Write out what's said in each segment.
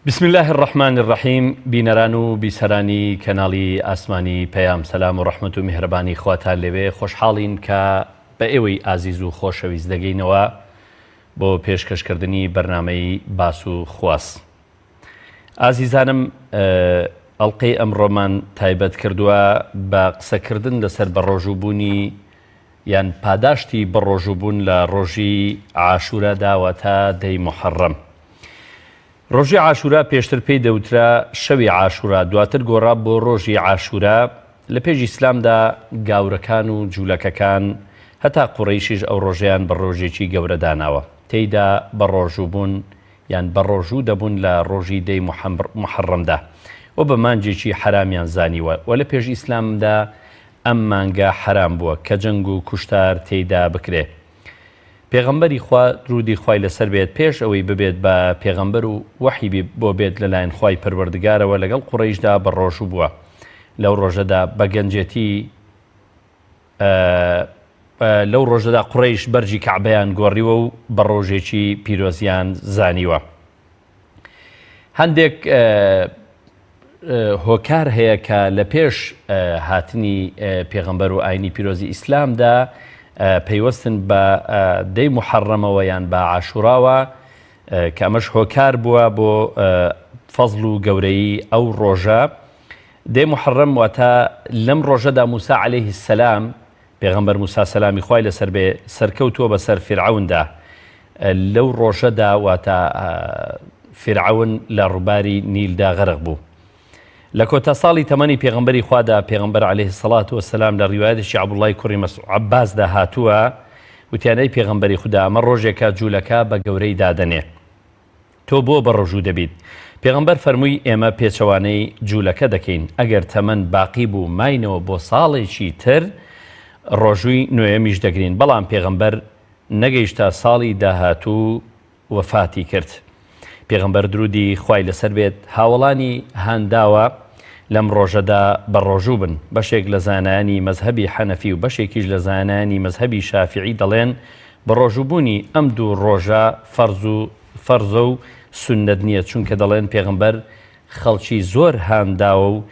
بسم الله الرحمن الرحیم بینەران و بیسەرانی کەناڵی ئاسمانی پەیام سەلام و ڕەحمەت و میهرەبانی خواتان لەوێ خۆشحاڵین کە بە ئێوەی ئازیز و خۆشەویست دەگەینەوە بۆ پێشکەشکردنی بەرنامەی باس و خواست. ئازیزانم ئەڵقەی ئەمڕۆمان تایبەت کردووە بە قسەکردن لەسەر بەڕۆژووبوونی یان پاداشتی بەڕۆژووبوون لە ڕۆژی عاشورا داوەتە دەی محەڕەم. ڕۆژی عاشورا پێشتر پێی دەوترا شەوی عاشورا، دواتر گۆڕا بۆ ڕۆژی عاشورا. لە پێش ئیسلامدا گاورەکان و جوولەکەکان هەتا قوڕەیشیش ئەو ڕۆژیان بە ڕۆژێکی گەورە داناوە، تێیدا بە ڕۆژووبوون یان بە ڕۆژوو دەبوون لە ڕۆژی دەی محەڕەمدا و بە مانجێکی حرامیان زانیوە و لە پێش ئیسلامدا ئەم مانگە حرام بووە کە جەنگ و کوشتار تێیدا بکرێ. پێغەمبەری خوا درودی خوای لەسەر بێت پێش ئەوەی ببێت بە پێغەمبەر و وحی بۆ بێت لەلایەن خوای پەروەردگارەوە لەگەڵ قوڕەیشدا بە ڕۆژوو بووە. لەو ڕۆژەدا بە گەنجێتی لەو ڕۆژەدا قوڕەیش بەرجی کەعبەیان گۆڕیوە و بە ڕۆژێکی پیرۆزیان زانیوە. هەندێک هۆکار هەیە کە لە پێش هاتنی پێغەمبەر و ئاینی پیرۆزی ئیسلامدا پەیوەستن بە دەی محەڕەمەوە یان بە عاشوراوە کە ئەمەش هۆکار بووە بۆ فەزڵ و گەورەی ئەو ڕۆژە. دەی محەڕەم واتە لەم ڕۆژەدا موسا عەلەیهی السەلام پێغەمبەر موسا سەلامی خوای لەسەر بێ سەرکەوتووە بەسەر فیرعەوندا. لەو ڕۆژەدا واتە فیرعەون لە ڕووباری نیلدا غەرق بوو. لە کۆتا ساڵی تەمەنی پێغەمبەری خوادا پێغەمبەر عەلەیهی سەڵات وەسەلام لە ڕیوایەتێکی عەبدوڵڵای کوڕی عەباسدا هاتووە، وتیانەی پێغەمبەری خوددا ئەمە ڕۆژێکە جوولەکە بە گەورەی دادەنێ، تۆ بۆ بە ڕۆژوو دەبیت. پێغەمبەر فەرمووی ئێمە پێچەوانەی جوولەکە دەکەین، ئەگەر تەمەن باقی بوو ماینەوە بۆ ساڵێکی تر ڕۆژووی نوێیەمیش دەگرین. بەڵام پێغەمبەر نەگەیشتا ساڵی داهاتوو وەفاتی کرد. پێغەمبەر درودی خوای لەسەر بێت هاوڵانی هانداوە لەم ڕۆژەدا بە ڕۆژوو بن. بەشێک لە زانایانی مەزهەبی حەنەفی و بەشێکیش لە زانایانی مەزهەبی شافعی دەڵێن بە ڕۆژووبوونی ئەم دوو ڕۆژە فەرزە و سوننەت نییە، چونکە دەڵێن پێغەمبەر خەڵکی زۆر هانداوە و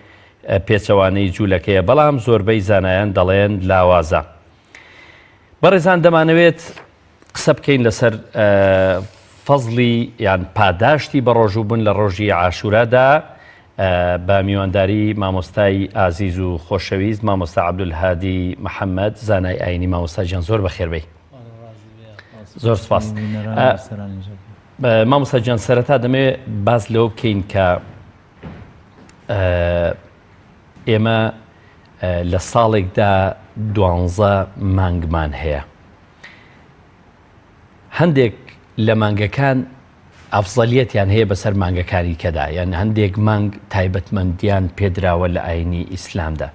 پێچەوانەی جوولەکەیە، بەڵام زۆربەی زانایان دەڵێن لاوازە. بەڕێزان دەمانەوێت قسە بکەین لەسەر فەزڵی یان پاداشتی بە ڕۆژووبوون لە ڕۆژی عاشورادا بە میوانداری مامۆستای ئازیز و خۆشەویست مامۆستا عەبدولهادی محەممەد، زانای ئاینی. مامۆستا گیان زۆر بەخێربەی. زۆر سپاس. مامۆستا گیان سەرەتا دەمێ باز لەوە بکەین کە ئێمە لە ساڵێکدا 12 مانگمان هەیە. هەندێک لە مانگەکان ئەفزەلیەتیان هەیە بەسەر مانگەکانی کەدا، یان هەندێک مانگ تایبەتمەندیان پێدراوە لە ئاینی ئیسلامدا.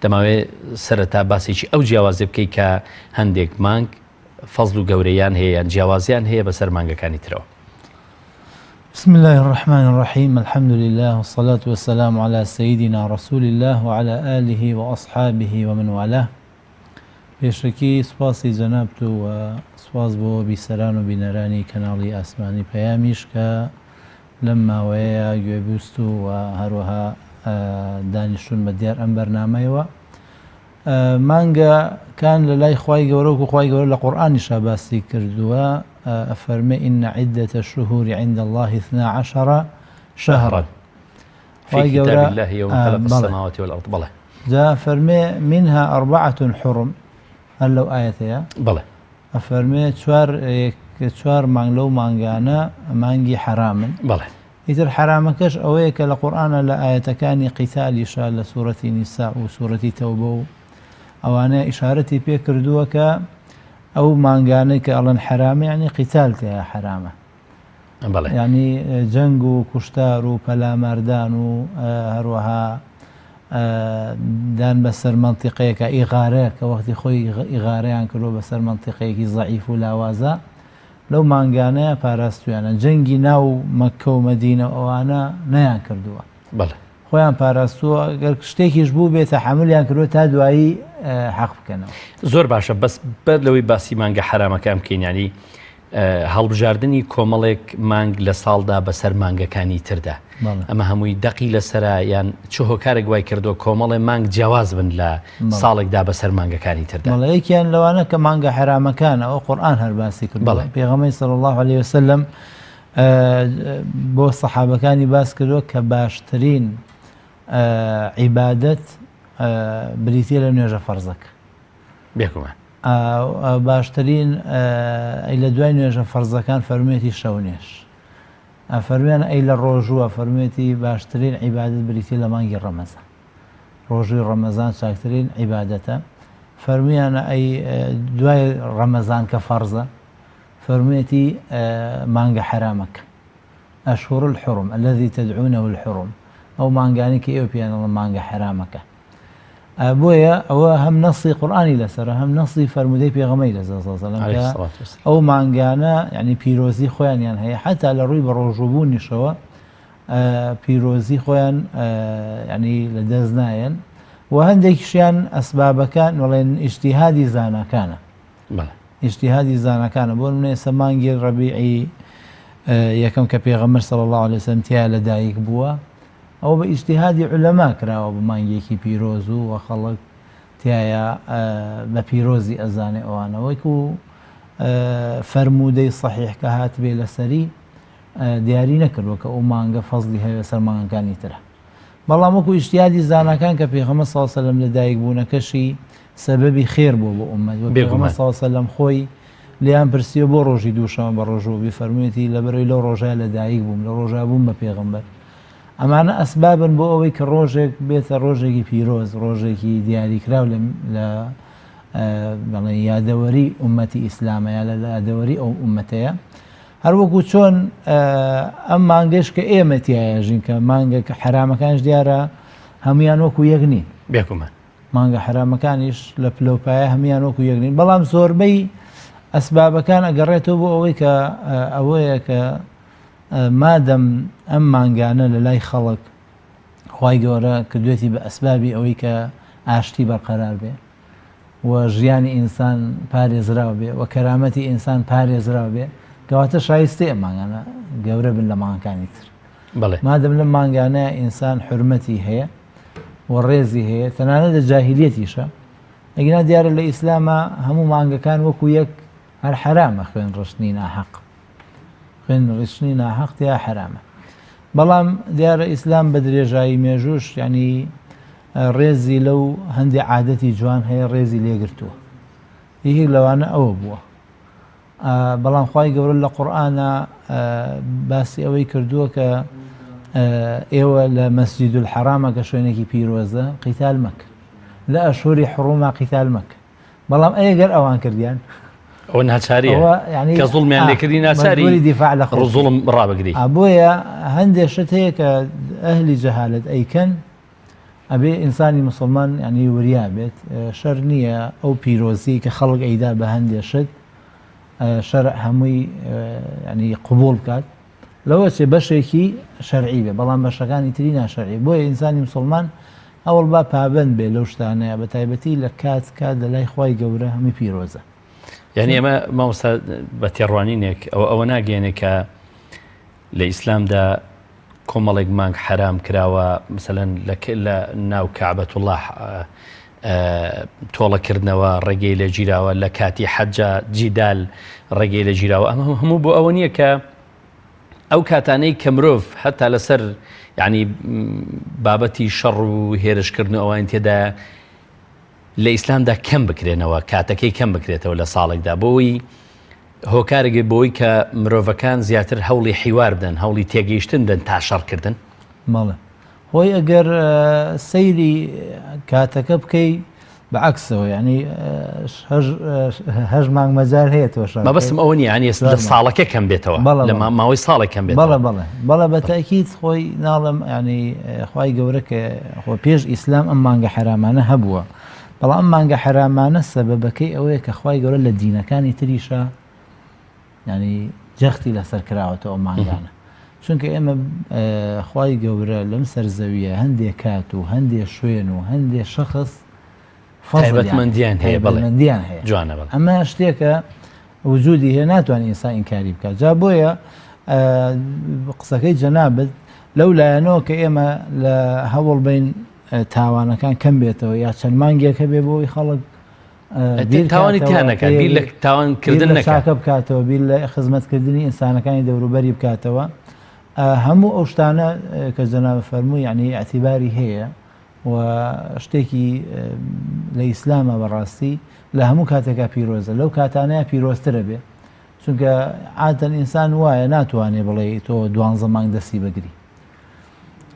دەماوێت سەرەتا باسێکی ئەو جیاوازە بکەی کە هەندێک مانگ فەزڵ و گەورەیان هەیە یان جیاوازیان هەیە بەسەر مانگەکانی ترەوە. بسم الله الرحمن الرحيم الحمد لله والصلاة والسلام على سيدنا رسول الله وعلى آله وأصحابه ومن والاه. پێشەکی سوپاسی جەنابت و سوپاس بۆ بیسەران و بینەرانی کەناڵی ئاسمانی پەیامیش کە لەم ماوەیە گوێبیست و هەروەها دانیشتون بە دیار ئەم بەرنامەیەوە. مانگەکان لە لای خوای گەورە و خوای گەورە لە قورئانیشا باسی کردووە، ئەفەرمێ ئین عیدەتە الشهور عند الله 12 شهرا في كتاب الله يوم خلق السماوات والأرض. بلى جاء فرمي منها 4 حرم هل لو آياتها بلى أفرمي چوار مانگلو مانگانا مانگي حرام بلى إذا حرامكش أويك لقرآن لا آية كان قتال إشارة لسورة نساء وسورة توبة أو أنا إشارتي بيكردوك أو مانگانك ألان حرام يعني قتالك يا حرامة بلى يعني جنگو كشتارو بلا مردانو هروها دان بەسەر منتیقەیەکە ئیغارەیە کە وەختی خۆی ئیغارەیان کردو بەسەر منتیقەیەکی زەعیف و لاوازە لەو مانگانەیە پاراستویانە. جەنگی ناو مەککە و مەدینە ئەوانە نەیان کردووە، خۆیان پاراستووە. گەر شتێکیش بوو بێتە حەملیان کردووە تا دوایی حەق بکەنەوە. زۆر باشە. بەس بەر لەوەی باسی مانگە حرامەکە بکەین، ینی هەڵبژاردننی کۆمەڵێک مانگ لە ساڵدا بەسەر مانگەکانی تردا ئەمە هەمووی دەقی لەسرە یان چ هۆکارێک وای کردو کۆمەڵێ مانگ جیاواز بن لە ساڵێکدا بەسەر مانگەکانی تردا مەڵەیەکیان لەوانە کە مانگە حرامەکان ئەوە قورئان هەرباسی کرد پێغەمبەری صلی الله عليه وسلم بۆ سەحابەکانی باس کردووە کە باشترین عیبادەت بریتیە لە نوێژە فەرزەکە بێکومان باشترین لە دوای نوێژە فەرزەکان فەرموویەتی شەونێش فەرمیان ئەی لە ڕۆژووە فەرموویەتی باشترین عیبادەت بریتی لە مانگی ڕەمەزان ڕۆژووی ڕەمەزان چاکترین عیبادەتە فەرمویانە ئەی دوای ڕەمەزان کە فەرزە فەرموویەتی مانگە حرامەکە ئەشهور الحرم الذي تدعونه الحرم ئەو مانگانی کە ئێوە پێیانەڵێن مانگە حرامەکە بۆیە ئەوە هەم نەسی قورئانی لەسەر هەم نەسی فەرمودەی پێغەمبەری لەسەر ئەو مانگانە یعنی پیرۆزی خۆیانیان هەیە حتا لە ڕووی بە ڕۆژووبوونیشەوە پیرۆزی خۆیان ینی لە دەست نایەن و هەندێکیشیان ئەسبابەکان وڵێن ئیجتیهادی زانەکانە ئیجتیهادی زانەکانە بۆ نمونە ئێستا مانگی ڕەبیعی یەکەم کە پێغەمبەر صلی الله عليه وسلم تیا لەدایک بووە ئەو بە ئیجتیهادی عولەما کراوە بە مانگێکی پیرۆز و خەڵک تایە بە پیرۆزی ئەزانێ ئەوانە وەکو فەرمودەی سەحیح کە هاتبێ لەسەری دیاری نەکردووە کە ئەو مانگە فەزلی هەیە سەر مانگەکانی ترە بەڵام وەکو ئیجتیهادی زانەکان کە پێغەمبەر صلی الله عليه وسلم لەدایک بوونەکەشی سەبەبی خێر بوو بۆ ئومەت و پێغەمبەر صلی الله عليه وسلم خۆی لیان پرسیوە بۆ ڕۆژی دووشەمە بە ڕۆژوو فەرموویەتی لەبەرەوەی لەو ڕۆژە لەدایک بووم لە ڕۆژە بووم بە پێغەمبەر ئەمانە ئەسبابن بۆ ئەوەی کە ڕۆژێک بێتە ڕۆژێکی پیرۆز ڕۆژێکی دیاریکراو لە یادەوەری ئومەتی ئیسلامە یا لە یادەوەری ئەو ئومەتەیە هەروەکو چۆن ئەم مانگەش کە ئێمە تایەژین کە مانگە کە حرامەکانش دیارە هەمویان وەکو یەک نین بێکومان مانگە حرامەکانیش لە پلۆپایە هەمویان وەکو یەک نین بەڵام زۆربەی ئەسبابەکان ئەگەڕێتەوە بۆ ئەوەی کە ئەوەیە کە مادەم ئەم مانگانە لە لای خەڵک خوای گەورە کردوێتی بە ئەسبابی ئەوەی کە ئاشتی بەرقەرار بێ و ژیانی ئینسان پارێزراو بێ و کەرامەتی ئینسان پارێزراو بێ کەواتە شایستەی ئەم مانگانە گەورە بن لە مانگەکانی تر مادەم لەم مانگانە ئینسان حورمەتی هەیە و ڕێزی هەیە تەنانەت لە جاهیلیەتیشە ئەگەنا دیارە لە ئیسلامە هەموو مانگەکان وەکو یەک هەر حرامە خوێن ڕشتنی ناحەق خوێن ڕشتنی ناحەق تیا حرامە بەڵام دیارە ئیسلام بە درێژایی مێژوش ینی ڕێزی لەو هەندێک عادەتی جوان هەیە ڕێزی لێگرتووە هیچ لەوانە ئەوە بووە بەڵام خوای گەورە لە قورئانە باسی ئەوەی کردووە کە ئێوە لە مەسجید الحرامە کە شوێنێکی پیرۆزە قیتال مەکە لە ئەشهوری حرومە قیتال مەکە بەڵام ئەگەر ئەوان کردیان ئەو ناچاریە کە زوڵمیان لێکردی ناچاری زوڵم ڕابگری بۆیە هەندێک شت هەیە کە ئەهلی جەهالەت ئەیکەن ئەبێ ئینسانی مسلمان ینی وریا بێت شەر نییە ئەو پیرۆزی کە خەڵک ئەیدا بە هەندێک شت شەرع هەمووی ینی قبول بکات لەوە چێ بەشێکی شەرعی بێ بەڵام بەشەکانی تری ناشەرعی بۆیە ئینسانی مسلمان ئەوڵ با پابند بێ لەو شتانەیە بە تایبەتی لە کات لە لای خوای گەورە هەمووی پیرۆزە یعنی ئەمە مامۆستا بە تێڕوانینێک ئەوە ناگەێنێ کە لە ئیسلامدا کۆمەڵێک مانگ حرام کراوە مثلەن لە ناو کەعبەت الله تۆڵەکردنەوە ڕێگەی لە گیراوە لە کاتی حەجە جیدال ڕێگەی لە گیراوە ئەمە هەموو بۆ ئەوە نییە کە ئەو کاتانەی کە مرۆڤ هەتا لەسەر یعنی بابەتی شەڕ و هێرشکردن ئەوان تێدا لە ئیسلامدا کەم بکرێنەوە کاتەکەی کەم بکرێتەوە لە ساڵێکدا بۆی هۆکارێکی بۆی کە مرۆڤەکان زیاتر هەوڵی حیوار بدەن هەوڵی تێگەیشتن دەن تا شەڕکردن ماڵە هۆی ئەگەر سەیری کاتەکە بکەی بەعکسەوە ینی هەژ مانگ مەجار هەیە تۆ شەڕ مەبەستم ئەوە نیە ینی لە ساڵەکە کەم بێتەوە لە ماوەی ساڵێک کەم بێت بەڵێ بەتاکید خۆی ناڵم ینی خوای گەورە کە خۆ پێش ئیسلام ئەم مانگە حرامانە هەبووە بەڵام ئەم مانگە حرامانە سەبەبەکەی ئەوەیە کە خوای گەورە لە دینەکانی تریشە ینی جەختی لەسەر کراوەتەوە ئەو مانگانە چونکە ئێمە خوای گەورە لەم سەرزەویە هەندێک کات و هەندێک شوێن و هەندێک شەخص تایبەتمەندیان هەیە بەڵێ جوانە ئەمە شتێکە وجودی هەیە ناتوانێت ئینسان ئینکاری بکات. جا بۆیە قسەکەی جەنابەت لەو لایەنەوە کە ئێمە لە هەوڵ بین تاوانەکان کەم بێتەوە یا چەند مانگێکە بێ بۆی خەڵک تاوانی تیانەکە بیر لە تاوانکردن نەکات بکاتەوە، بیر لە خزمەتکردنی ئینسانەکانی دەوروبەری بکاتەوە. هەموو ئەو شتانە کە جەنابەت فەرمووی یعنی ئەعتیباری هەیە و شتێکی لە ئیسلامە بەڕاستی لە هەموو کاتێکا پیرۆزە، لەو کاتانەیە پیرۆزترە بێ، چونکە عادەتەن ئینسان وایە ناتوانێ بڵێ تۆ 12 مانگ دەستی بگری،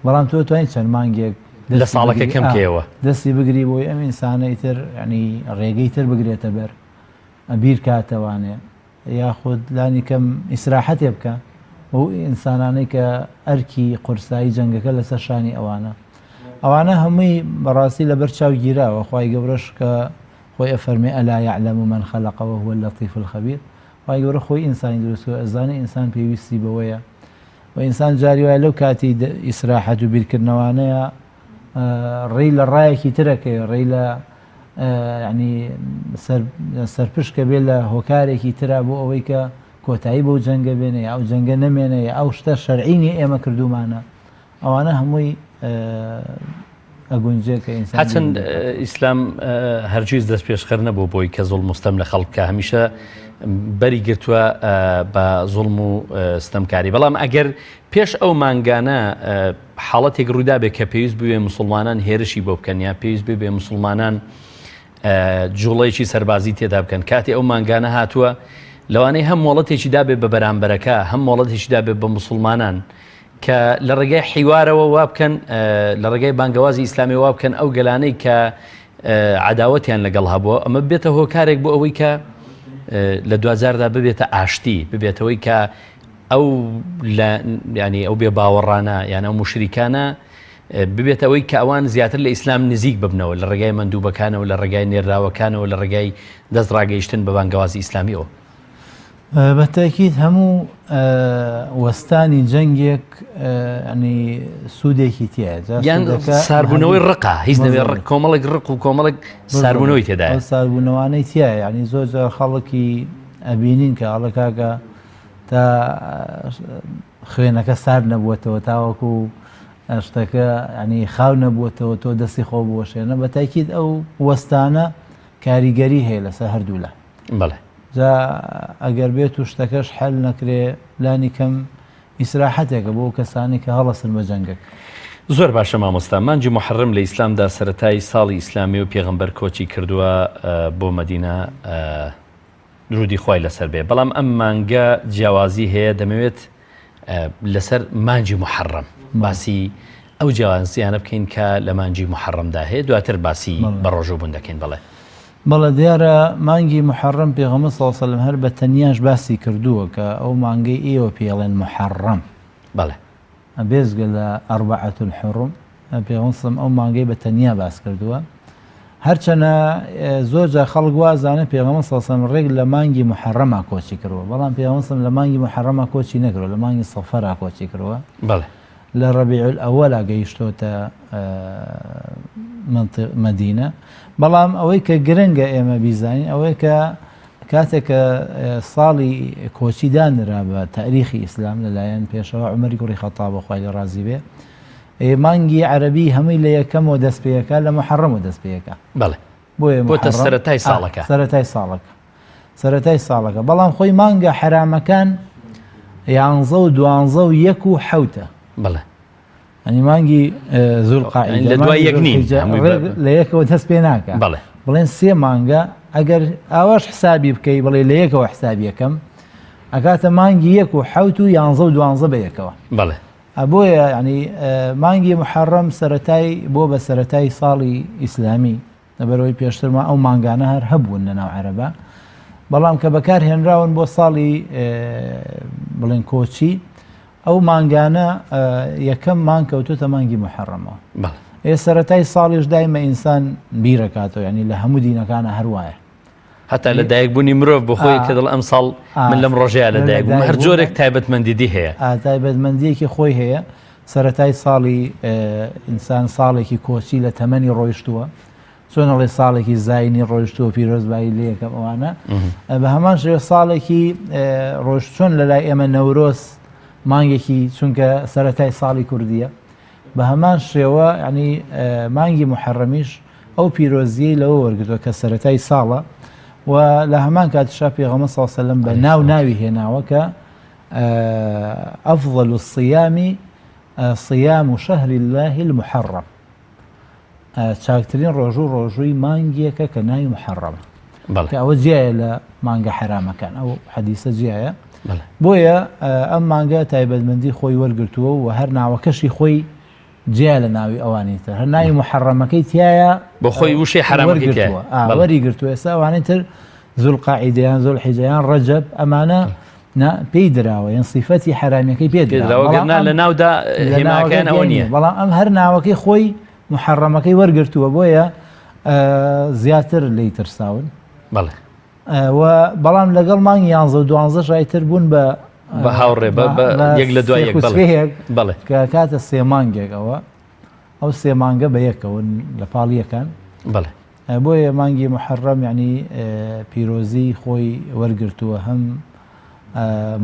بەڵام تۆ توانیت چەند مانگێک لە ساڵەکە کەم کێوە دەستی بگری بۆی ئەم ئینسانە ئیتر ینی ڕێگەی تر بگرێتە بەر بیر کاتەوانێ یاخود لانی کەم ئیسراحەتێ بکە بۆ ئینسانانەی کە ئەرکی قورسایی جەنگەکە لەسەر شانی ئەوانە هەمووی بەڕاستی لەبەر چاو گیراوە. خوای گەورەش کە خۆی ئەفەرمێ ئەلا یعلم من خلق وهو اللطیف الخبیر، خوای گەورە خۆی ئینسانی دروستکردووە، ئەزانێ ئینسان پێویستی بەوەیە و ئینسان جاری وایە لەو کاتی ئیسراحەت و بیرکردنەوانەیە ڕێی لە ڕایەکی ترەکەی، ڕێی لە ینی سەرپشکە بێ لە هۆکارێکی ترا بۆ ئەوەی کە کۆتایی بەو جەنگە بێنێ ئەو جەنگە نەمێنێ ئەو شتە شەرعینی ئێمە کردومانە، ئەوانە هەمووی ئەگونجێکە ئینسان. هەچەند ئیسلام هەرگیز دەست پێشخەر نەبوو بۆی کە زوڵم و ستەم لە خەڵکە، هەمیشە بەری گرتووە بە زوڵم و ستەمکاری. بەڵام ئەگەر پێش ئەو مانگانە حاڵەتێک ڕوودا بێت کە پێویست بوێ مسلمانان هێرشی بۆ بکەن یا پێویست بێ مسلمانان جوڵەیەکی سەربازی تێدا بکەن، کاتی ئەو مانگانە هاتووە لەوانەیە هەم مۆڵەتێکی دابێت بە بەرامبەرەکە، هەم مۆڵەتێکی دابێت بە مسلمانان کە لە ڕێگای حیوارەوە وا بکەن، لە ڕێگای بانگەوازی ئیسلامی وا بکەن ئەو گەلانەی کە عەداوەتیان لەگەڵ هەبووە، ئەمە بێتە هۆکارێک بۆ ئەوەی کە لە دوازاردا ببێتە ئاشتی، ببێتەوەی کە ئەو ینی ئەو بێ باوەڕانە یان ئەو مشریکانە ببێتەوەی کە ئەوان زیاتر لە ئیسلام نزیک ببنەوە لە ڕێگای مندوبەکانەوە، لە ڕێگای نێراوەکانەوە، لە ڕێگای دەستڕاگەیشتن بە بانگەوازی ئیسلامیەوە. بەتاکید هەموو وەستانی جەنگێک ینی سوودێکی تایە، یان ساربوونەوەی ڕقا هیچ دەبێت کۆمەڵێک ڕق و کۆمەڵێک ساربوونەوەی تێدایە، ساربوونەوانەی تایە. ینی زۆر خەڵکی ئەبینین کە ئاڵەکاکە تا خوێنەکە سار نەبووەتەوە، تاوەکو شتەکە ینی خاو نەبووەتەوە تۆ دەستی خۆ بوەشێنە. بەتاکید ئەو وەستانە کاریگەری هەیە لەسەر هەردوو لە. بەڵێ جا ئەگەر بێت و شتەکەش حل نەکرێ لانی کەم ئیسراحەتێکە بۆ کەسانی کە هەڵەسن بە جەنگەکە. زۆر باشە مامۆستا. مانجی محەرەم لە ئیسلامدا سەرەتای ساڵی ئیسلامی و پێغەمبەر کۆچی کردووە بۆ مەدینە، درودی خوای لەسەر بێ. بەڵام ئەم مانگە جیاوازی هەیە، دەمەوێت لەسەر مانجی محەرەم باسی ئەو جیاوازیانە بکەین کە لە مانجی محەرەمدا هەیە، دواتر باسی بە ڕۆژوبوون دەکەین. بەڵێ دیارە مانگی محەرەم پێغەمبەر صلی الله علیه و سلم هەر بە تەنیاش باسی کردووە کە ئەو مانگەی ئێوە پێڵێن محەرەم. بەڵێ بێزگە لە ئەربعەت الحوڕم پێغەمبەر صلی ئەو مانگەی بە تەنیا باس کردووە، هەرچەنە زۆرجار خەڵک وازانە پێغەمبەر صلی الله علیه و سلم ڕێک لە مانگی محەرەما کۆچی کردووە، بەڵام پێغەمبەر صلی لە مانگی محەرەما کۆچی نەکردووە، لە مانگی سەفەرا کۆچی کردووە. بەڵێ لە ڕەبیع الئەوەلا گەیشتۆتە مەدینە. بەڵام ئەوەی کە گرنگە ئێمە بیزانین ئەوەی کە کاتێکە ساڵی کۆچی دانرا بە تاریخی ئیسلام لەلایەن پێشەوە عومەری کوڕی خەتاب خوای لێ ڕازی بێ، مانگی عەرەبی هەمووی لە یەکەمەوە دەست پێیەکە، لە محەرەمەوە دەست پێیەکە. بەڵێ بۆیە بۆتە سەرەتای ساڵەکە، سەرەتای ساڵەکە. بەڵام خۆی مانگە حرامەکان 11 و 12 و 1 و 7. بەڵێ ئەنی مانگی زوڵقاعیدە لە دوای یەک نین لە یەکەوە دەست پێ ناکە. بڵێن 3 مانگە ئەگەر ئاواش حسابی بکەی بڵێ لە یەکەوە حسابی یەکەم ئەکاتە مانگی 1 و 7 و 11 و 12 بە یەکەوە. بەڵێ ئەبۆیە ینی مانگی محەرەم سەرەتای بۆ بە سەرەتای ساڵی ئیسلامی، لەبەرەوەی پێشترما ئەو مانگانە هەر هەبوون لە ناو عەرەبە، بەڵام کە بەکار هێنراون بۆ ساڵی بڵێن کۆچی ئەو مانگانە یەکەم مانگ کەوتوتە مانگی محەرەمەوە. سەرەتای ساڵیش دایمە ئینسان بیرەکاتەوە، ینی لە هەموو دینەکانە هەروایە، هەتا لە دایکبوونی مرۆڤ بخۆی کە دڵ ئەم ساڵ من لەم ڕۆژەیە لە دایکبووم هەر جۆرێک تایبەتمەندیدی هەیە، تایبەتمەندیەکی خۆی هەیە. سەرەتای ساڵی ئینسان ساڵێکی کۆچی لە تەمەنی ڕۆیشتووە، چۆنەڵێ ساڵێکی زاینی ڕۆژتووە پیرۆزبایی لە یەکەم ئەوانە بە هەمان شێوە ساڵێکی ڕۆژ چۆن لە لای ئێمە نەورۆز مانگێکی چونکە سەرەتای ساڵی کوردیە بە هەمان شێوە ینی مانگی محەڕەمیش ئەو پیرۆزیەی لەوە وەرگتووە کە سەرەتای ساڵە و لە هەمان کاتیشا پێغەمبەر صلی الله علیه و سلم بە ناوی هێناوە کە أفضل الصيام صيام شهر الله المحرم چاکترین ڕۆژووی مانگیەکە کە ناوی محەڕەمە کە ئەوە جیایە لە مانگە حرامەکان ئەو حەدیسە جیایە بۆیە ئەم مانگە تایبەتمەندی خۆی وەرگرتووە و هەر ناوەکەشی خۆی جیا لە ناوی ئەوانی تر هەر ناوی محەڕەمەکەی تایە بۆ خۆی وشەی حرامەکەی وەری گرتووە ئێستا ئەوانەی تر زولقاعیدەیان زولحیجەیان ڕەجەب ئەمانە پێی دراوە یان صیفەتی حرامیەکەی پێ دراوە لە ناودا هێماکەیان ئەوە نییە بەڵام ئەم هەر ناوەکەی خۆی محەڕەمەکەی وەرگرتووە بۆیە زیاتر لی ترساون بەڵام لەگەڵ مانگی 11 و 12 شایتر بوون بە هاوڕێ یەک لە دوای یەک کە کاتە سێ مانگێکەوە ئەو سێ مانگە بە یەکەون لە پاڵیەکان بۆیە مانگی محەڕەم یعنی پیرۆزی خۆی وەرگرتووە هەم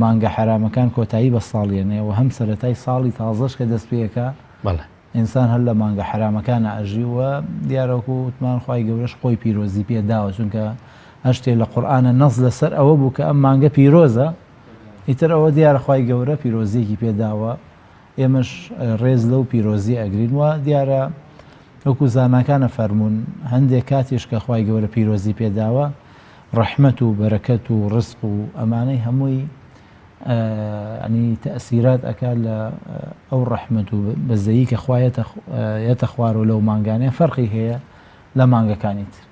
مانگە حرامەکان کۆتایی بە ساڵێنێ و هەم سەرەتای ساڵی تازەش کە دەست پێیەکە ئینسان هەر لە مانگە حرامەکانە ئەژی وە دیارەکو وتمان خوای گەورەش خۆی پیرۆزی پێداوە چونکە هەشتێ لە قورئانە نەس لەسەر ئەوە بوو کە ئەم مانگە پیرۆزە ئیتر ئەوە دیارە خوای گەورە پیرۆزیەکی پێداوە ئێمەش ڕێز لەو پیرۆزی ئەگرین وە دیارە وەکو زاناکانە فەرمونون هەندێک کاتیش کە خوای گەورە پیرۆزی پێداوە ڕەحمەت و بەرەکەت و ڕزق و ئەمانەی هەمووی ینی تەئسیرات ئەکا لە ئەو ڕەحمەت و بەزەیی کە خوا یەتە خوارەوە لەو مانگانەیە فەرقی هەیە لە مانگەکانی تر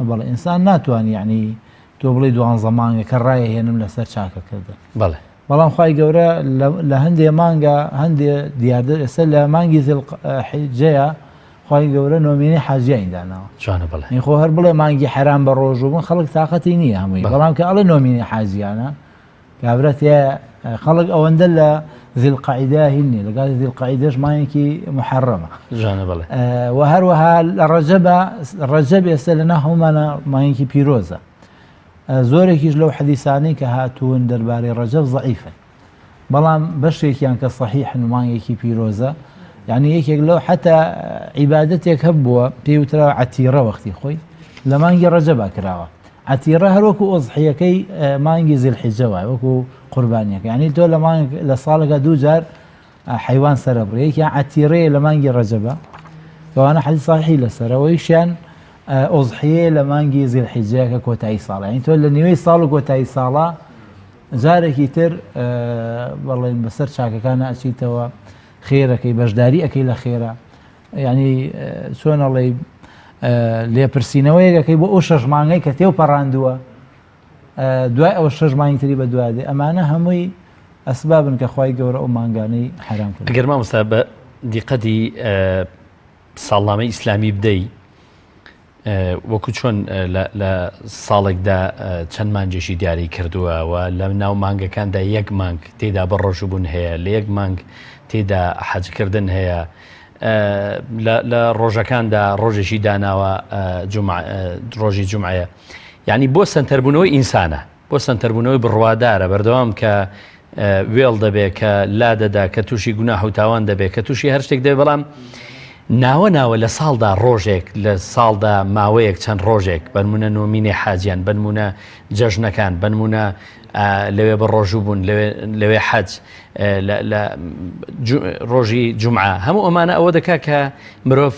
بەڵێ ئینسان ناتوانانی یعنی تۆ بڵێ 12 مانگە کە ڕایەهێنم لەسەر چاکەکردن بەڵام خوای گەورە لە هەندێ مانگە هەندێ دیاردە ئێستا لە مانگی زیلحیجەیە خوای گەورە نۆمینەی حاجیانی داناوە خۆ هەر بڵێ مانگی حرام بە ڕۆژوو بوون خەڵک تااقەتی نییە هەمووی بەڵام کە ئەڵێ نۆمینەی حاجیانە کابرەت خەڵک ئەوەندە لە زیلقاعیدا هینی لەگاڵی زیلقاعیدەش مانگێکی محەڕەمە و هەروەها لە ڕەجەب ئێستا لەنا هەمومانە مانگێکی پیرۆزە زۆرێکیش لەو حەدیسانەی کە هاتوون دەربارەی ڕەجەب ضەعیفن بەڵام بەشێکیان کە صەحیحن مانگێکی پیرۆزە یعنی یەکێک لەو حتا عیبادەتێک هەبووە پێی وترا عەتیرە وەختی خۆی لە مانگی ڕەجەبا کراوە عەتیرە هەروەکو ئۆزحیەکەی مانگی زیلحیجە وایە وەکو قوربانیەکە یعنی تۆ لە ساڵێکە 2 جار حیوان سەرە بڕێ یەکیان عەتیرەیە لە مانگی ڕەجەبە کەوانە حەدیث صحیحی لەسەرەوەیشیان ئۆزحیە لە مانگی زیلحیجەیە کە کۆتایی ساڵە یعنی تۆ لە نێوەی ساڵ و کۆتایی ساڵە جارێکی تر بەڵێن بەسەر چاکەکانە ئەچیتەوە خێرەکەی بەشداری ئەەکەی لە خێرە ینی چۆنەڵێ لێپرسینەوەیەکەکەی بۆ ئەو 6 مانگەی کە تێو پەڕاندووە دوای ئەوە 6 مانگی تری بە دوادێ ئەمانە هەمووی ئەسبابن کە خوای گەورە ئەو مانگانەی حرام کرد ئەگەر مامۆستا بە دیقەتی ساڵنامەی ئیسلامی بدەی وەکو چۆن لە ساڵێکدا چەند مانجێشی دیاری کردووە و لە ناو مانگەکاندا یەک مانگ تێدا بە ڕۆژبوون هەیە لە یەک مانگ تێدا حەجکردن هەیە لە ڕۆژەکاندا ڕۆژێکی داناوە ڕۆژی جومعەیە یعنی بۆ سنتەربوونەوەی ئینسانە بۆ سنتەربوونەوەی بڕوادارە بەردەوام کە وێڵ دەبێت کە لا دەدا کە تووشی گوناح و تاوان دەبێت کە تووشی هەر شتێک دەبێت بەڵام ناوە لە ساڵدا ڕۆژێک لە ساڵدا ماوەیەک چەند ڕۆژێک بنمونە نۆمینێ حاجیان بنمونە جەژنەکان بنمونە لەوێ بە ڕۆژوو بوون لەوێ حەج لە ڕۆژی جومعە هەموو ئەمانە ئەوە دەکا کە مرۆڤ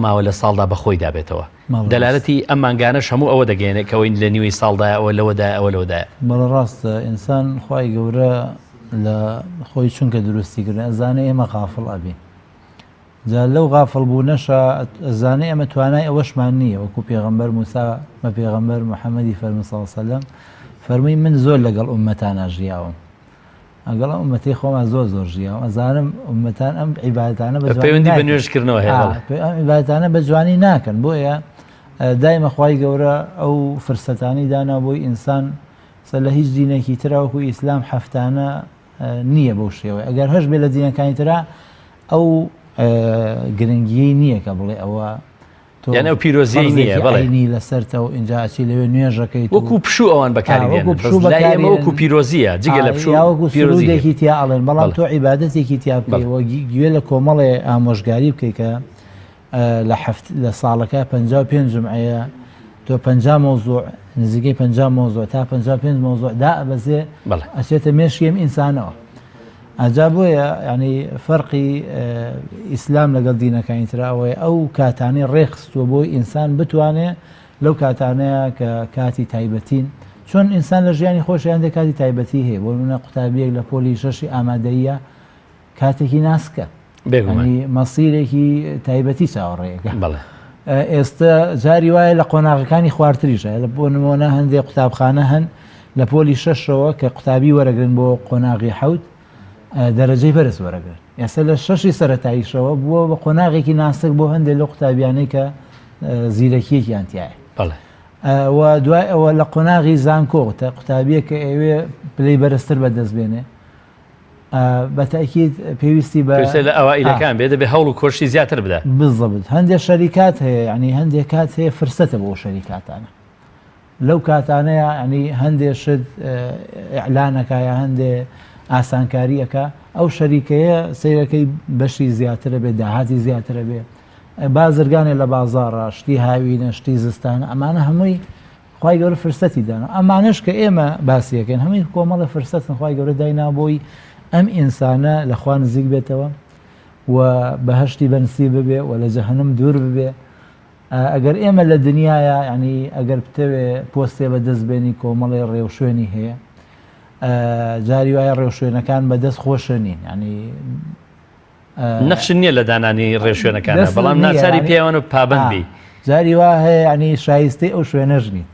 ماوە لە ساڵدا بەخۆی دابێتەوە دەلالەتی ئەم مانگانەش هەموو ئەوە دەگەێنێت کەەوەی لە نیوەی ساڵدایە ئەوە لەوەدایە ئەوە لەوەدایە بەڵە ڕاستە ئینسان خوای گەورە لە خۆی چونکە دروستیکردن ئەزانێ ئێمە غافڵ ئەبین جا لەو غافڵ بوونەشە ئەزانێ ئەمە توانای ئەوەشمان نییە وەکو پێغەمبەر موسا بە پێغەمبەر محەممەدی فەرمی صلی الله علیه وسلم فەرمووی من زۆر لەگەڵ ئوممەتانە ژیاوم ئەگەڵ ئوممەتی خۆمان زۆر ژیاوم ئەزانم ئوممەتان ئەم عیبادەتانە پەیوەندی بە نوێژکردنەوە هەیە ئەم عیبادەتانە بە جوانی ناکەن بۆیە دایمە خوای گەورە ئەو فرسەتانی دانا بۆی ئینسان لە هیچ دینێکی تراوەکو ئیسلام هەفتانە نییە بەو شێوەیە ئەگەر هەش بێ لە دینەکانی ترا ئەو گرنگی نییە کە بڵێ ئەوە یعنی ئەو پیرۆزی نییە بەڵێنی لەسەرتەوە ئینجاچی لەوێ نوێژەکەیت وەکو پشوو ئەوان بەکارێنن وەکو پیرۆزیە جگە لە پشووەکو سرودێکی تیا ئەڵێن بەڵام تۆ عیبادەتێکی تیا بکەیەوە گوێ لە کۆمەڵێ ئامۆژگاری بکەیت کە لە ساڵەکە 55 جمعەیە تۆ 50 مۆزوع نزیکەی 50 مۆزوع تا 55 مۆزوع دا ئەبەزێ ئەچێتە مێشیم ئینسانەوە ئەجا بۆیە ینی فەرقی ئیسلام لەگەڵ دینەکانی تراوەیە ئەو کاتانەی ڕێخستووە بۆی ئینسان بتوانێت لەو کاتانەیە کە کاتی تایبەتین چۆن ئینسان لە ژیانی خۆشی هەندێک کاتی تایبەتی هەیە بۆ منە قوتابیەک لە پۆلی شەشی ئامادەیە کاتێکی ناسکە مەسیرێکی تایبەتی چاوەڕێیەکە ئێستا جاری وایە لە قۆناغەکانی خواردتریشە لە بۆ نمونە هەندێک قوتابخانە هەن لە پۆلی شەشەوە کە قوتابی وەرەگرن بۆ قۆناغی حەوت دەرەجەی بەرز وەرەگرن ئێستا لە شەشی سەرەتاییشەوە بووە بە قۆناغێکی ناسک بۆ هەندێک لە قوتابیانەی کە زیرەکیەکیان تایە و دوای ئەوە لە قۆناغی زانکۆ قوتابیە کە ئێوێ پلەی بەرزتر بەدەستبێنێ بەتاکید پێویستی بە ئەوائلەکان بێ دەبێ هەوڵ و کۆشتی زیاتر بدە بزەبت هەندێک شەریکات هەیە ینی هەندێک کات هەیە فرسەتە بۆ شەریکاتانە لەو کاتانەیە ینی هەندێک شت ئیعلانەکە یا هەندێ ئاسانکاریەکە ئەو شەریکەیە سیرەکەی بەشی زیاترە بێ داهاتی زیاترە بێ بازرگانێک لە بازاڕە شتی هاوینە شتی زستانە ئەمانە هەمووی خی گەورە فرسەتی دانا ئەمانش کە ئێمە باسیەکەن هەمووی کۆمەڵە فرسەتن خی گەورە داینا بۆی ئەم ئینسانە لەخوا نزیک بێتەوە و بەهشتی بەنسی ببێ و لە جەهەنم دوور ببێ ئەگەر ئێمە لە دنیاە ینی ئەگەر بتەوێ پۆستێ بەدەستبێنی کۆمەڵی ڕێوشوێنی هەیە جاری وایە ڕێوشوێنەکان بەدەست خۆشە نین ینی نەخش نییە لە دانانی ڕێوشوێنەکانە بەڵام ناچاری پیاوان و پابندبی جاری وا هەیە ینی شایستی ئەو شوێنەژ نین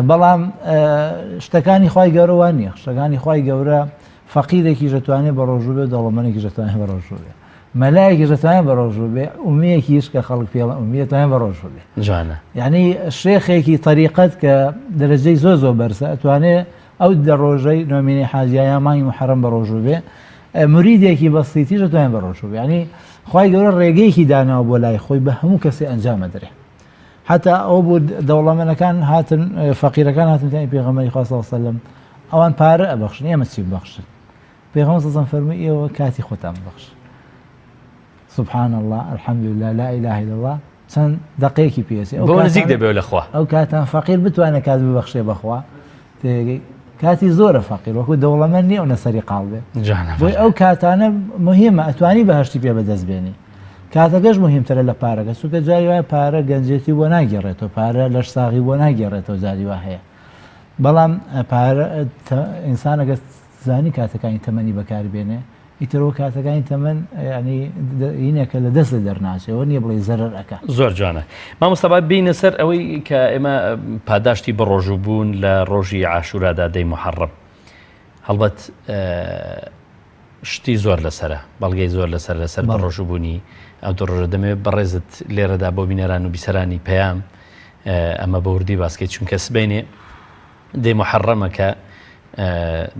بەڵام شتەکانی خی گەورەوان نییە شتەکانی خی گەورە فەقیرێکی ژەتوانێت بە ڕۆژوو بێ دەوڵەمەنێکی ژەتوانێت بە ڕۆژوو بێ مەلایەکی ژەتوانێت بە ڕۆژوو بێ ئومەیەکیش کە خەڵک پێڵە ئومیەتوانێت بە ڕۆژوو بێ جوانە یعنی شێخێکی تەریقەت کە دەرەجەی زۆ بەرسە ئەتوانێت ئەو دەڕۆژەی نۆمینی حاجیایە مانگی محەرەم بە ڕۆژوو بێ مریدێکی بەسیتی ژەتوانێت بە ڕۆژوو بێ ینی خی گەورە ڕێگەیەکی داناوە بۆ لای خۆی بە هەموو کەسی ئەنجامە درێ حتا ئەو بوو دەوڵەمەنەکان هاتن فەقیرەکان هاتن پێغەمبەری خوا صلی الله علیه و سلم ئەوان پارە ئەبەخشن ئێمە چی ببەخشن پێغەمبەر صلی الله علیه و سلم فەرمووی ئێوە کاتی خۆتان ببەخش سبحان الله الحمد لله لا اله الا الله چەند دقەیەکی پێویستە بۆ نزیک دەبێت لەخوا ئەو کاتان فەقیر بتوانێت کات ببەخشێ بەخوا کاتی زۆرە فەقیر وەکو دەوڵەمەند نییە و نەسەری قاڵ بێ بۆی ئەو کاتانە مهمە ئەتوانی بەهشتی پێ بەدەستبێنی کاتەکەش مهمترە لە پارەکە چونکە جاری وایە پارە گەنجێتی بۆ ناگێڕێتەوە پارە لەش ساغی بۆ ناگێڕێتەوە جاری وا هەیە بەڵام پارە ئینسانەگە زانی کاتەکانی تەمەنی بەکاربێنێ ئیترەوە کاتەکانی تەمەن ینی اینێکە لە دەست لە دەرناچێەوە نییە بڵێ زەرەر ئەکە زۆر جوانە مامۆستا بینە سەر ئەوەی کە ئێمە پاداشتی بە ڕۆژوو بوون لە ڕۆژی عاشورادا دەی محەڕەم هەڵبەت شتی زۆر لەسرە بەڵگەی زۆر لەسەر بە ڕۆژوو بوونی ئەو ڕۆژە دەمێت بەڕێزت لێرەدا بۆ بینەران و بیسەرانی پەیام ئەمە بە وردی باسکەیت چونکە سبەینێ دەی محەڕەمەکە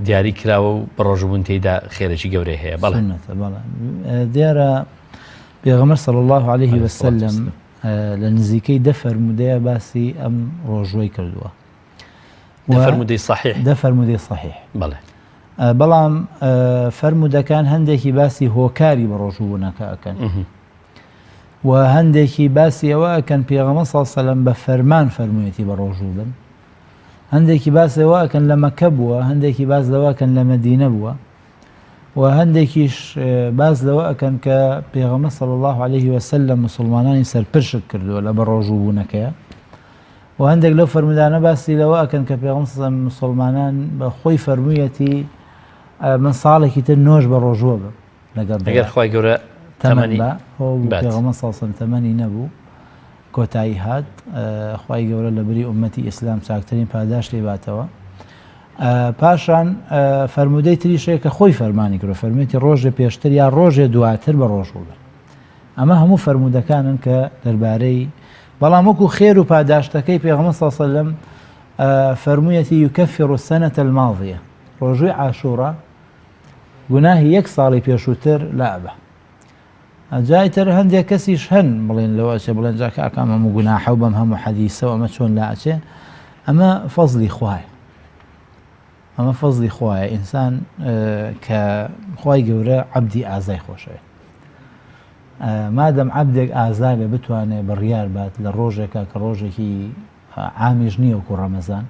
دیاری کراوە و بەڕۆژبوون تێیدا خێرەی گەورەی هەیە بەڵێ دیارە پێغەمبەر صلی الله عليه وسلم لە نزیکەی دە فەرمودەیە باسی ئەم ڕۆژوەی کردووە دە فەرمودەی صحیح بەڵێ بەڵام فەرمودەکان هەندێکی باسی هۆکاری بە ڕۆژبوونەکە ئەکەن و هەندێکی باسی ئەوە ئەکەن پێغەمبەر صلی الله عليه وسلم بە فەرمان فەرموویەتی بە ڕۆژوو بن هەندێکی باسەوە ئەکەن لە مەکە بووە هەندێکی باس لەوەکەن لە مەدینە بووە و هەندێکیش باس لەوە ئەکەن کە پێغەمبەر صلی الله عليه وسلم مسلمانانی سەرپرشت کردووە لە بە ڕۆژووبوونەکەیە و هەندێک لەو فەرمودانە باسی لەوە ئەکەن کە پێغەمبەر مسلمانان بە خۆی فەرموویەتی من ساڵێکی تر نۆش بە ڕۆژوە بم لەگەر خی گەورە تەمەنی پێغەمبەر صلی الله عليه وسلم تەمەنی نەبوو کۆتایی هات خی گەورە لە بری ئومەتی ئیسلام چاکترین پاداش لێباتەوە پاشان فەرمودەی تریشەیە کە خۆی فەرمانی کردو فەرموویەتی ڕۆژێ پێشتر یا ڕۆژێ دواتر بە ڕۆژوو بن ئەمە هەموو فەرمودەکانن کە دەربارەی بەڵام وەکو خێر و پاداشتەکەی پێغەمبەر صلی الله عليه وسلم فەرموویەتی یوکەفر السەنەة الماضیە ڕۆژووی عاشوڕا گوناهی یەک ساڵی پێشووتر لا ئەبە جای تر هەندێک کەسیش هەن بڵێن لەوە ئەچێ بڵێن جا کاکەم هەموو گوناحە و بەم هەموو حەدیثە و ئەمە چۆن لا ئەچێ ئەمە فەزلی خوایە ئەمە فەزلی خوایە ئینسان کە خوای گەورە عەبدی ئازای خۆشەوێت مادەم عەبدێک ئازا بێ بتوانێت بڕیار بات لە ڕۆژێکە کە ڕۆژێکی عامیش نییە وەکو ڕەمەزان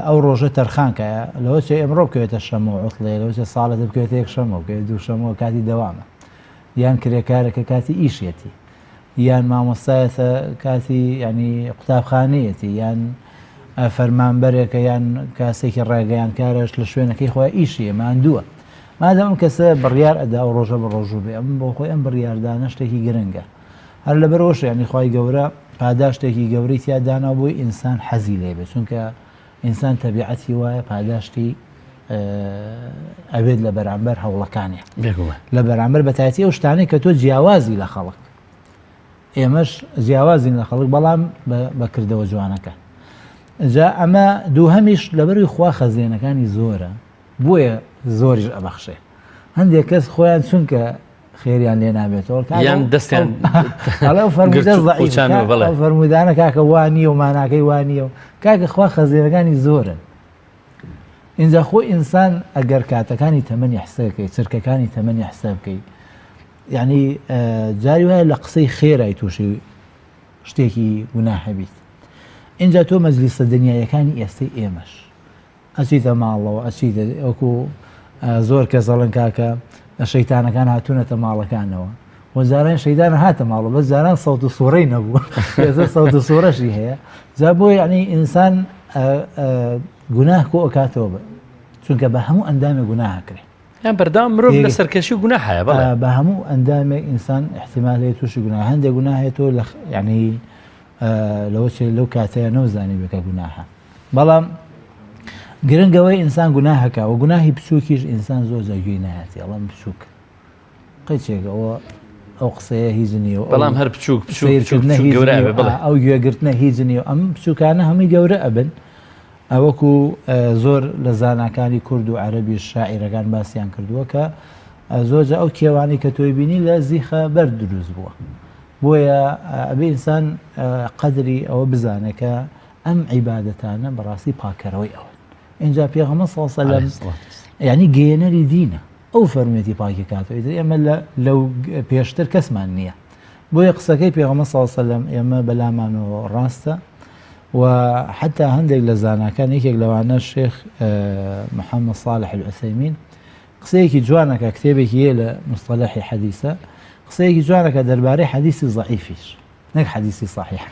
ئەو ڕۆژە تەرخانکایە لەوە چێ ئەمڕۆ بکەوێتە شەمە و عوتڵێ لەوە چێ ساڵێت بکەوێت یەک شەمە بکەوێت دوو شەمەوە کاتی دەوامە یان کرێکارێکە کاتی ئیشێتی یان مامۆستایەتە کاتی ینی قوتابخانەیەتی یان فەرمانبەرێکە یان کاسێکی ڕێگەیان کارش لە شوێنەکەی خۆی ئیشیە ماندووە مادەم ئەم کەسە بڕیار ئەدا و ڕۆژە بە ڕۆژوو بێ ئەم بۆ خۆی ئەم بڕیاردانە شتێکی گرنگە هەر لەبەرەوەش ینی خی گەورە پاداشتێکی گەورەی تیادانا بۆی ئینسان حەزی لێبێت چونکە ئینسان تەبیعەتی وایە پاداشتی ئەوێت لە بەرامبەر هەوڵەکانێ لە بەرامبەر بەتایەتی ئەو شتانەی کە تۆ جیاوازی لە خەڵک ئێمەش جیاوازین لە خەڵک بەڵام بەکردەوە جوانەکە جا ئەمە دووهەمیش لەبەروی خوا خەزێنەکانی زۆرە بۆیە زۆریش ئەبەخشێ هەندێک کەس خۆیان چونکە خێریان لێ نابێتەوە یان دەستیان فەرمودانە کاکە وانی و ماناکەی وانیە و کاکە خوا خەزێنەکانی زۆرن اینجا خۆ ئینسان ئەگەر کاتەکانی تەمەنی حسابکەی چرکەکانی تەمەنی حساب بکەی یعنی جاری وایە لە قسەی خێرای تووشی شتێکی گوناح بیت اینجا تۆ مەجلیسە دنیایەکانی ئێستەی ئێمەش ئەچیتە ماڵەوە ئەچیتە وەکو زۆر کەس دەڵێن کاکە شەیتانەکان هاتوونەتە ماڵەکانەوە وەزاران شەیدان هاتە ماڵەوە بەس جاران سەوت و سوورەی نەبوو سەوت و سوورەشی هەیە جا بۆ یعنی ئینسان گوناه کۆ ئەکاتەوە بە چونکە بە هەموو ئەندامێ گوناهکرێ یان بەردەوام مرۆڤ لە سەرکەشی گوناح هەیە بە هەموو ئەندامێک ئینسان احتیمال هەیە تووشی گوناه هەندێک گوناه هەیە تۆ یعنی لەوە لەو کاتەیە نەوزانی بکە گوناهە بەڵام گرنگەوەی ئینسان گوناهەکە و گوناهی بچووکیش ئینسان زۆر زەگوێی نایەتی ئەڵام بچووک قەیچێکەوە ئەو قسەیە هیچ نییە بەڵام هەر بچووک ئەو گوێگرتنە هیچ نییە ئەم بچووکانە هەمووی گەورە ئەبن ئەوەکو زۆر لە زاناکانی کورد و عەرەبی شاعیرەکان باسییان کردووە کە زۆرجە ئەو کێوانی کە تۆی بینی لە زیخە بەر دروست بووە بۆیە ئەبێ ئینسان قەدری ئەوە بزانێت کە ئەم عیبادەتانە بەڕاستی پاکەرەوەی ئەوە اینجا پێغەمبەر صلی الله علیه و سلم یعنی گێنەری دینە ئەو فەرموویەتی پاکی کاتەوە ئێمە لەو پێشتر کەسمان نییە بۆیە قسەکەی پێغەمبەر صلی الله علیه و سلم ئێمە بەلامانەوە ڕاستە و حتى هەندێک لە زاناکان یەکێک لەوانە شێخ محەممەد صالح العوسەیمین قسەیەکی جوانەکە کتێبێکی هەیە لە مصطلحی حەدیثە قسەیەکی جوانەکە دەربارەی حەدیثی ضعیفیش نەک حەدیثی صحیح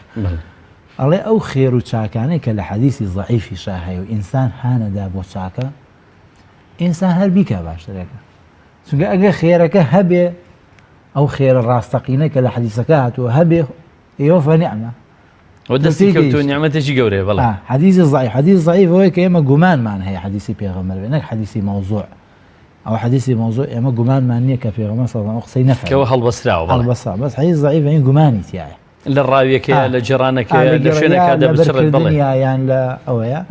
ئەڵێ ئەو خێر و چاکانەی کە لە حەدیثی ضعیفیشا هەیە و ئینسان هانەدا بۆ چاکە ئینسان هەر بیکە باشترەکە چونکە ئەگەر خێرەکە هەبێ ئەو خێرە ڕاستەقینە کە لە حەدیثەکە هاتووە هەبێ ئێوە فەنیعمە ودەستی کەوتووە نیعمەتێکی گەورەیە بەڵێ حەدیثی ضعیف حەدیث ضعیف ئەوەیە کە ئێمە گومانمان هەیە حەدیثی پێغەمبەر بێ نەک حەدیثی موضوع ئەو حەدیثی موضوع ئێمە گومانمان نییە کە پێغەمبەر صلی الله علیه و سلم قسەی نەفەرمووە کەوە هەڵبەستراوە هەڵبەسترا بەس حەدیث ضعیف یعنی گومانی تایە لە ڕاویەکەیە لە جێرانەکەیە لە شوێنێکا دەبچڕێت بڵێ یان لە ئەوەیە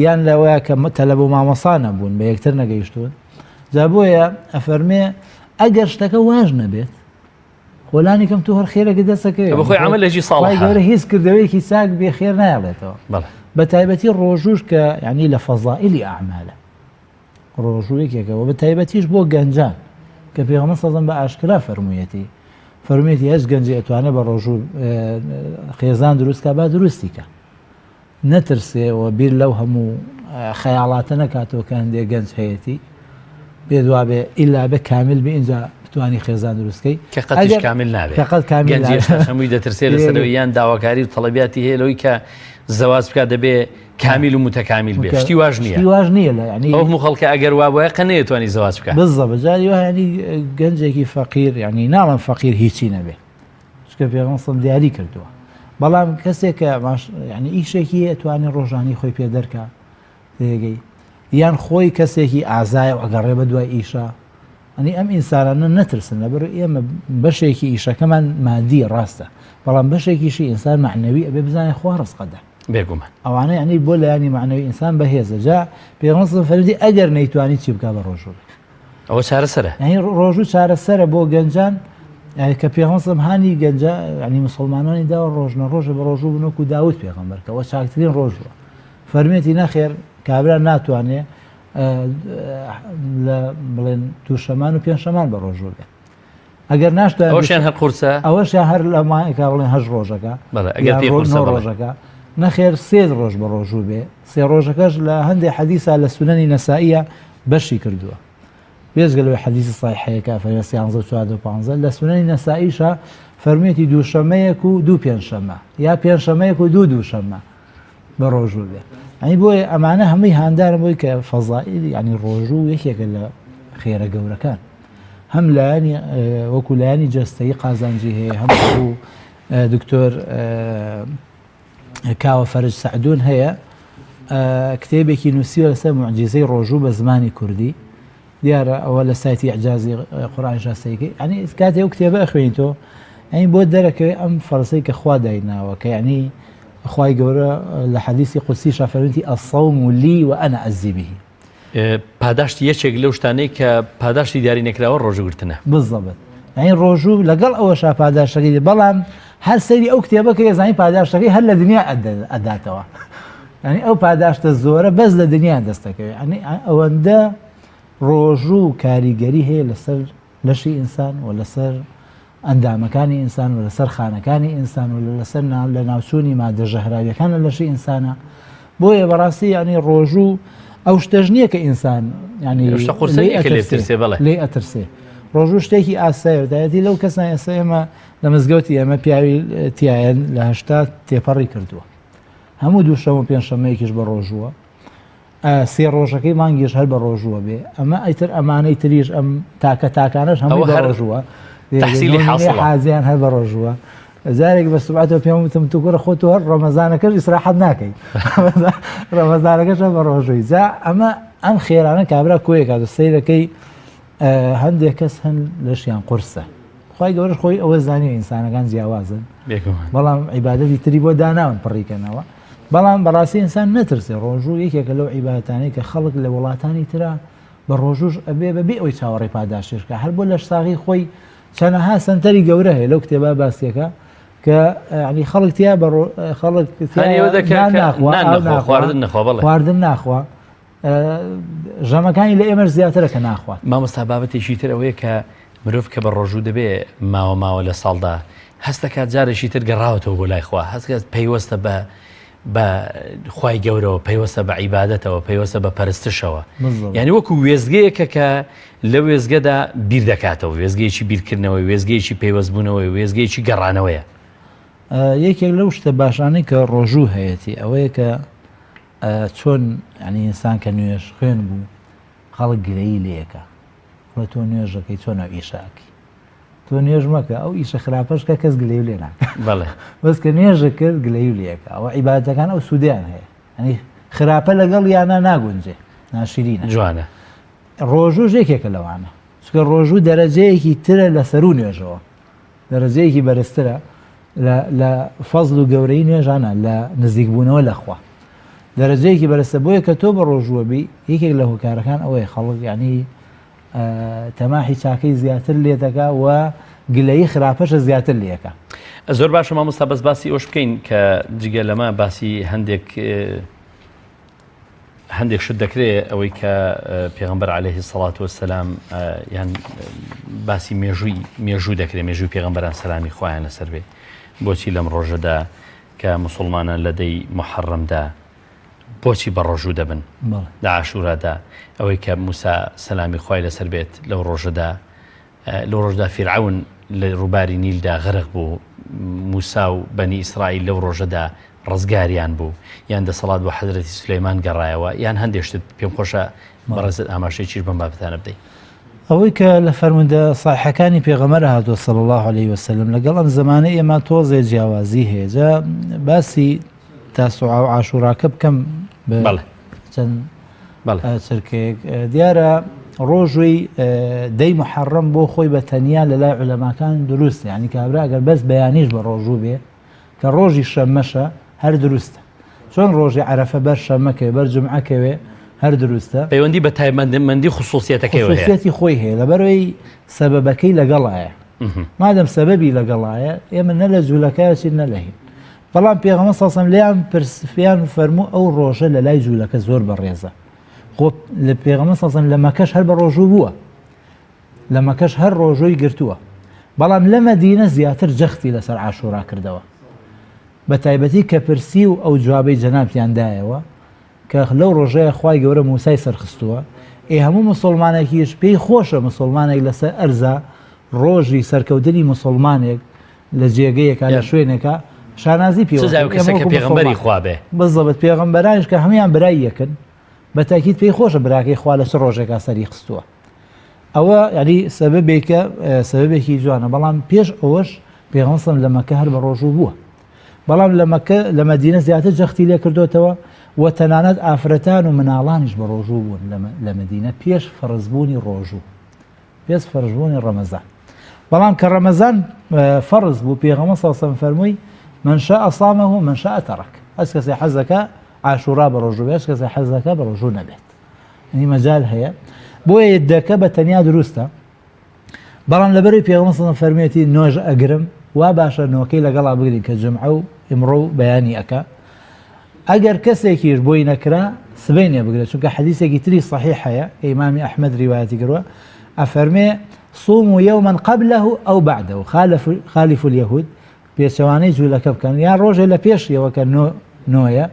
یان لەوەیە کە تەلەب و مامۆستا نەبوون بە یەکتر نەگەیشتون جا بۆیە ئەفەرمێ ئەگەر شتەکە واژ نەبێت وەلانی کەم تۆ هەر خێرەکە دەستەکەوێت بەخۆی عەمەلێکی ساڵحە گەورە هیچ کردەوەیەکی چاک بێ خێر نایڵێتەوە بە تایبەتی ڕۆژوش کە یعنی لە فەضائیلی ئەعمالە ڕۆژوویەکێکەوە بە تایبەتیش بۆ گەنجان کە پێغەمبەر صلی الله علیه و سلم بە ئاشکرا فەرموویەتی هەست گەنجی ئەتوانێت بە ڕۆژوو خێزان دروستکە با دروستیکە نەترسێەوە بیر لەو هەموو خەیاڵاتە نەکاتەوە کە هەندێک گەنج هەیەی پێ دوابێ ئیلا بێ کامل بێ اینجا بتوانی خێزان دروستکەی کە قەتیش کامل نابێت هەمووی دەترسێ لەسەرەوەی یان داواکاری و تەڵەبیاتی هەیە لەوەی کە زەواج بکات دەبێ کامیل و متەکامیل بێ شتی واژ نییە واژ نییە لە ینی ئەو هەموو خەڵکە ئەگەر وا بۆیە قە نەیەتوانی زەواج بکات بزە بەجاری وایە ینی گەنجێکی فەقیر ینی ناڵم فەقیر هیچی نەبێ چکە پێغەمبەر صلی دیاری کردووە بەڵام کەسێک کە ینی ئیشێکی ئەتوانی ڕۆژانی خۆی پێ دەرکا تێگەی یان خۆی کەسێکی ئازایە و ئەگەڕێ بە دوای ئیشە ئەنی ئەم ئینسانانە نەترسن لەبەر ئێمە بەشێکی ئیشەکەمان مادی ڕاستە بەڵام بەشێکیشی ئینسان معنەوی ئەبێ بزانێت خوا ڕزقەدە بێگومان ئەوانە ینی بۆ لایانی معنەوی ئینسان بەهێزە جا پێغەمبەر صلی فەرمووی ئەگەر نەیتوانی چی بکا بە ڕۆژوو ئەوە چارەسەرە ینی ڕۆژوو چارەسەرە بۆ گەنجان يعني کە پێغەمبەر هانی گەنجە ینی مسلمانانی داوە ڕۆژنە ڕۆژە بە ڕۆژوو بن وەکو داود پێغەمبەر کە وە چاکترین ڕۆژ بووە فەرمێتی نەخێر کابرا ناتوانێ لە بڵێن دووشەمان و پێنجشەمان بە ڕۆژوو بێت ئەگەر ناشتە ئەوشیان هەر قورسە ئەوەشیان هەر لە مایەکە بڵێن هەژ ڕۆژەکە ئەگەر پێ قورسە ڕۆژەکە نەخێر سێ ڕۆژ بە ڕۆژوو بێ سێ ڕۆژەکەش لە هەندێک حەدیثا لە سونەنی نەسائیە بەشی کردووە بێزگەلەوەی حەدیثی صحیحەیەکە فەرمێ 13 لە سونەنی نەسائیشە فەرمێتی دووشەمەیەک و دوو پێنجشەمە یا پێنجشەمەیەک و دوو دووشەمە بە ڕۆژوو بێ ئەنی بۆیە ئەمانە هەمووی هاندارن بۆی کە فەزائیل ینی ڕۆژوو یەکێکە لە خێرە گەورەکان هەم لایانی وەکو لایانی جەستەیی قازانجی هەیە هەم وەکو دکتۆر کاوە فەرج سەعدون هەیە کتێبێکی نووسیوە لەسەر موعجیزەی ڕۆژوو بە زمانی کوردی دیارە ئەوە لە سایتی ئیعجازی قورئانی شاسەیەکەی ینی کاتێ ئەو کتێبە ئەخوێنیتەوە ئەین بۆ دەرەکەوێ ئەم فەرسەی کە خوا دایناوە کە یعنی خوای گەورە لە حەدیثی قودسی فەرمێتی الصوم لي وأنا أجزي به پاداشتی یەکێک لەو شتانەی کە پاداشتی دیاری نەکراوە ڕۆژوگرتنە بالضبط یعنی ڕۆژوو لەگەڵ ئەوەشا پاداشەکەی بەڵام هەر سەیری ئەو کتێبە کە ێزانی پاداشەکەی هەر لە دنیا ئەداتەوە ینی ئەو پاداشتە زۆرە بەس لە دنیا دەستەکەوێت ینی ئەوەندە ڕۆژوو کاریگەری هەیە لەسەر لەشی ئینسان و لەسەر ئەندامەکانی ئینسان و لەسەر خانەکانی ئینسان و لەسەر لە ناوچوونی مادە ژەهراویەکان لە لەشی ئینسانە بۆیە بەڕاستی ینی ڕۆژوو ئەو شتەژ نییە کە ئینسان ینی لێ ئەترسێ ڕۆژوو شتێکی ئاسایە دایەتی لەو کەسان ئێستا ئێمە لە مزگەوتی ئێمە پیاوی تایەن لە هەشتا تێپەڕی کردووە هەموو دووشەمە و پێنجشەمەیەکیش بە ڕۆژووە سێ ڕۆژەکەی مانگیش هەر بە ڕۆژووە بێ ئەمە ئەیتر ئەمانەی تریش ئەم تاکانش هەموو بە ڕۆژووە تحسیلی حازیان هەر بە ڕۆژووە جارێک بە سوبعەتەوە پێم وتم تو کوڕە خۆت هەر ڕەمەزانەکەش ئیسراحەت ناکەی ڕەمەزانەکەش بە ڕۆژووی جا ئەم خێرانە کابرا کۆیە کات سەیرەکەی هەندێک کەس هەن لەشیان قورسە خوای گەورەش خۆی ئەوە زانیوە ئینسانەکان جیاوازن بەڵام عیبادەتی تری بۆ داناون پڕیکەنەوە بەڵام بەڕاستی ئینسان نەترسێ ڕۆژوو یەکێکە لەو عیبادەتانەی کە خەڵک لە وڵاتانی ترا بە ڕۆژوش ئەبێ بەبێ ئەوی چاوەڕێی پاداشێشکە هەر بۆ لە ساغی خۆی چەنەها سنتەری گەورە هەیە لەو کتێبە باسیەکە کە ینی خەڵک تیا خەڵک خواردن ناخوا ژەمەکانی لە ئێمەش زیاترە کە ناخوات مامۆستا بابەتێکی تر ئەوەیە کە مرۆڤ کە بە ڕۆژوو دەبێ ماوە لە ساڵدا هەستەکات جارێکی تر گەڕاوەتەوە بۆ لای خوا هەستکات پەیوەستە بە خوای گەورەوە پەیوەستە بە عیبادەتەوە پەیوەستە بە پەرستشەوە یعنی وەکو وێزگەیەکە کە لە وێزگەدا بیر دەکاتەوە وێزگەیەکی بیرکردنەوەی وێزگەیەکی پەیوەستبوونەوەی وێزگەیەکی گەڕانەوەیە یەکێک لەو شتە باشانەی کە ڕۆژوو هەیەی ئەوەیە کە چۆن ینی ئینسان کە نوێژ خوێن بوو خەڵک گرەیی لەیەکە وڵە تۆ نوێژەکەی چۆنە ئیشاکی تۆ نوێژ مەکە ئەو ئیشە خراپەشکە کەس گلەی لێ ناکە بەس کە نوێژە کرد گلەی لەیەکە ئەوە عیبادەتەکان ئەو سوودیان هەیە ئەنی خراپە لەگەڵ یانە ناگونجێ ناشرینە جوانە ڕۆژوو یەکێکە لەوانە چکە ڕۆژوو دەرەجەیەکی ترە لەسەر و نوێژەوە دەرەجەیەکی بەرزترە لە فەزل و گەورەی نوێژانە لە نزیکبوونەوە لەخوا دەرەجەیەکی بەرزتە بۆیە کە تۆ بە ڕۆژووە بی یەکێک لە هۆکارەکان ئەوەیە خەڵک ینی تەماحی چاکەی زیاتر لێ دەکا و گلەیی خراپەشە زیاتر لێەکە زۆر باشە مامۆستا بەس باسی ئەوش بکەین کە جگە لەمە باسی هەندێک شت دەکرێت ئەوەی کە پێغەمبەر عەلەیهی سەڵات وەسەلام یان باسی مێژوو دەکرێت مێژووی پێغەمبەران سەلامی خۆیان لەسەر بێ بۆچی لەم ڕۆژەدا کە موسڵمانان لە دەی محەڕەمدا بۆچی بە ڕۆژوو دەبن لە عاشورادا ئەوەی کە موسا سەلامی خوای لەسەر بێت لەو ڕۆژەدا فیرعەون لە ڕووباری نیلدا غەرق بوو موسا و بەنی ئیسرائیل لەو ڕۆژەدا ڕزگاریان بوو یان دەسەڵات بۆ حەزرەتی سولەیمان گەڕایەوە یان هەندێک شت پێم خۆشە بەڕێزت ئاماژەیەکیش بەم بابەتانە بدەیت ئەوەی کە لە فەرموودە ساحەکانی پێغەمبەر هاتووە صلی الله علیه وسلم لەگەڵ ئەم زمانەی ئێمە تۆزێ جیاوازی هەیە جا باسی تاسوعا و عاشوراکە بکەم چەند چرکێک دیارە ڕۆژوی دەی محەڕەم بۆ خۆی بە تەنیا لە لای عولەماکان دروستە یعنی کابرا ئەگەر بەس بەیانیش بە ڕۆژوو بێ کە ڕۆژی شەممەشە هەر دروستە چۆن ڕۆژی عەرەفە بەر شەممەکەوێ بەر جومعەکەوێ هەر دروستە پەیوەندی بە تایبەتمەندی خصوصیەتەکەی خصوصیەتی خۆی هەیە لەبەرەوەی سەبەبەکەی لەگەڵایە مادەم سەبەبی لەگەڵایە ئێمە نە لە جوولەکەچی نە لە هین بەڵام پێغەمبەر صلی الله علیه و سلم لیان پرسیان و فەرموو ئەو ڕۆژە لە لای جوولەکە زۆر بەڕێزە خۆ لە پێغەمبەر صلی الله علیه و سلم لە مەکەش هەر بە ڕۆژوو بووە لە مەکەش هەر ڕۆژۆی گرتووە بەڵام لە مەدینە زیاتر جەختی لەسەر عاشورا کردەوە بە تایبەتی کە پرسی و ئەو جوابەی جەنابیاندایەوە کە لەو ڕۆژەیە خوای گەورە موسای سەرخستووە هەموو مسلمانێکیش پێی خۆشە مسلمانێک لەسەر ئەرزە ڕۆژی سەرکەوتنی مسلمانێک لە جێگەیەکە لە شوێنێکە شانازی پێغەمبەری خوا بێ بەزەبت پێغەمبەرانش کە هەمویان برای یەکن بە تاکید پێی خۆشە براکەی خوا لەسەر ڕۆژێکا سەری خستووە ئەوە یعنی سەبەبێکی جوانە بەڵام پێش ئەوەش پێغەمبەر لە مەکە هەر بە ڕۆژوو بووە بەڵام لە مەکە لە مەدینە زیاتر جەختی لێ کردوتەوە و تەنانەت ئافرەتان و مناڵانیش بە ڕۆژوو بوون لە مەدینە پێش فەرزبوونی ڕۆژوو پێش فەرزبوونی ڕەمەزان بەڵام کە ڕەمەزان فەرز بوو پێغەمبەر صلی الله علیه و سلم فەرمووی من شاء صامه من شاء ترك هەر کەسێ حەز دەکا عاشورا بە ڕۆژوو بێت کەسێ حەز دەکا بە ڕۆژوو نەبێت یعنی مەجال هەیە بۆیە یەدەکە بە تەنیا دروستە بەڵام لەبەرەوەی پێغەمبەر صلی الله علیه و سلم فەرموویەتی نۆژ ئەگرم وا باشە نۆکەی لەگەڵا بگرین کە جمعە و ئیمڕۆ و بەیانی ئەکا ئەگەر کەسێکیش بۆی نەکرا سبەینێ بگرێت چونکە حەدیثێکی تری صحیح هەیە ئیمامی ئەحمەد ریوایەتی کردووە ئەفەرمێ صوموا يوما قبله أو بعده خالف اليهود پێچەوانەی جوولەکە بکەن یا ڕۆژێ لە پێشیەوە کە نۆیە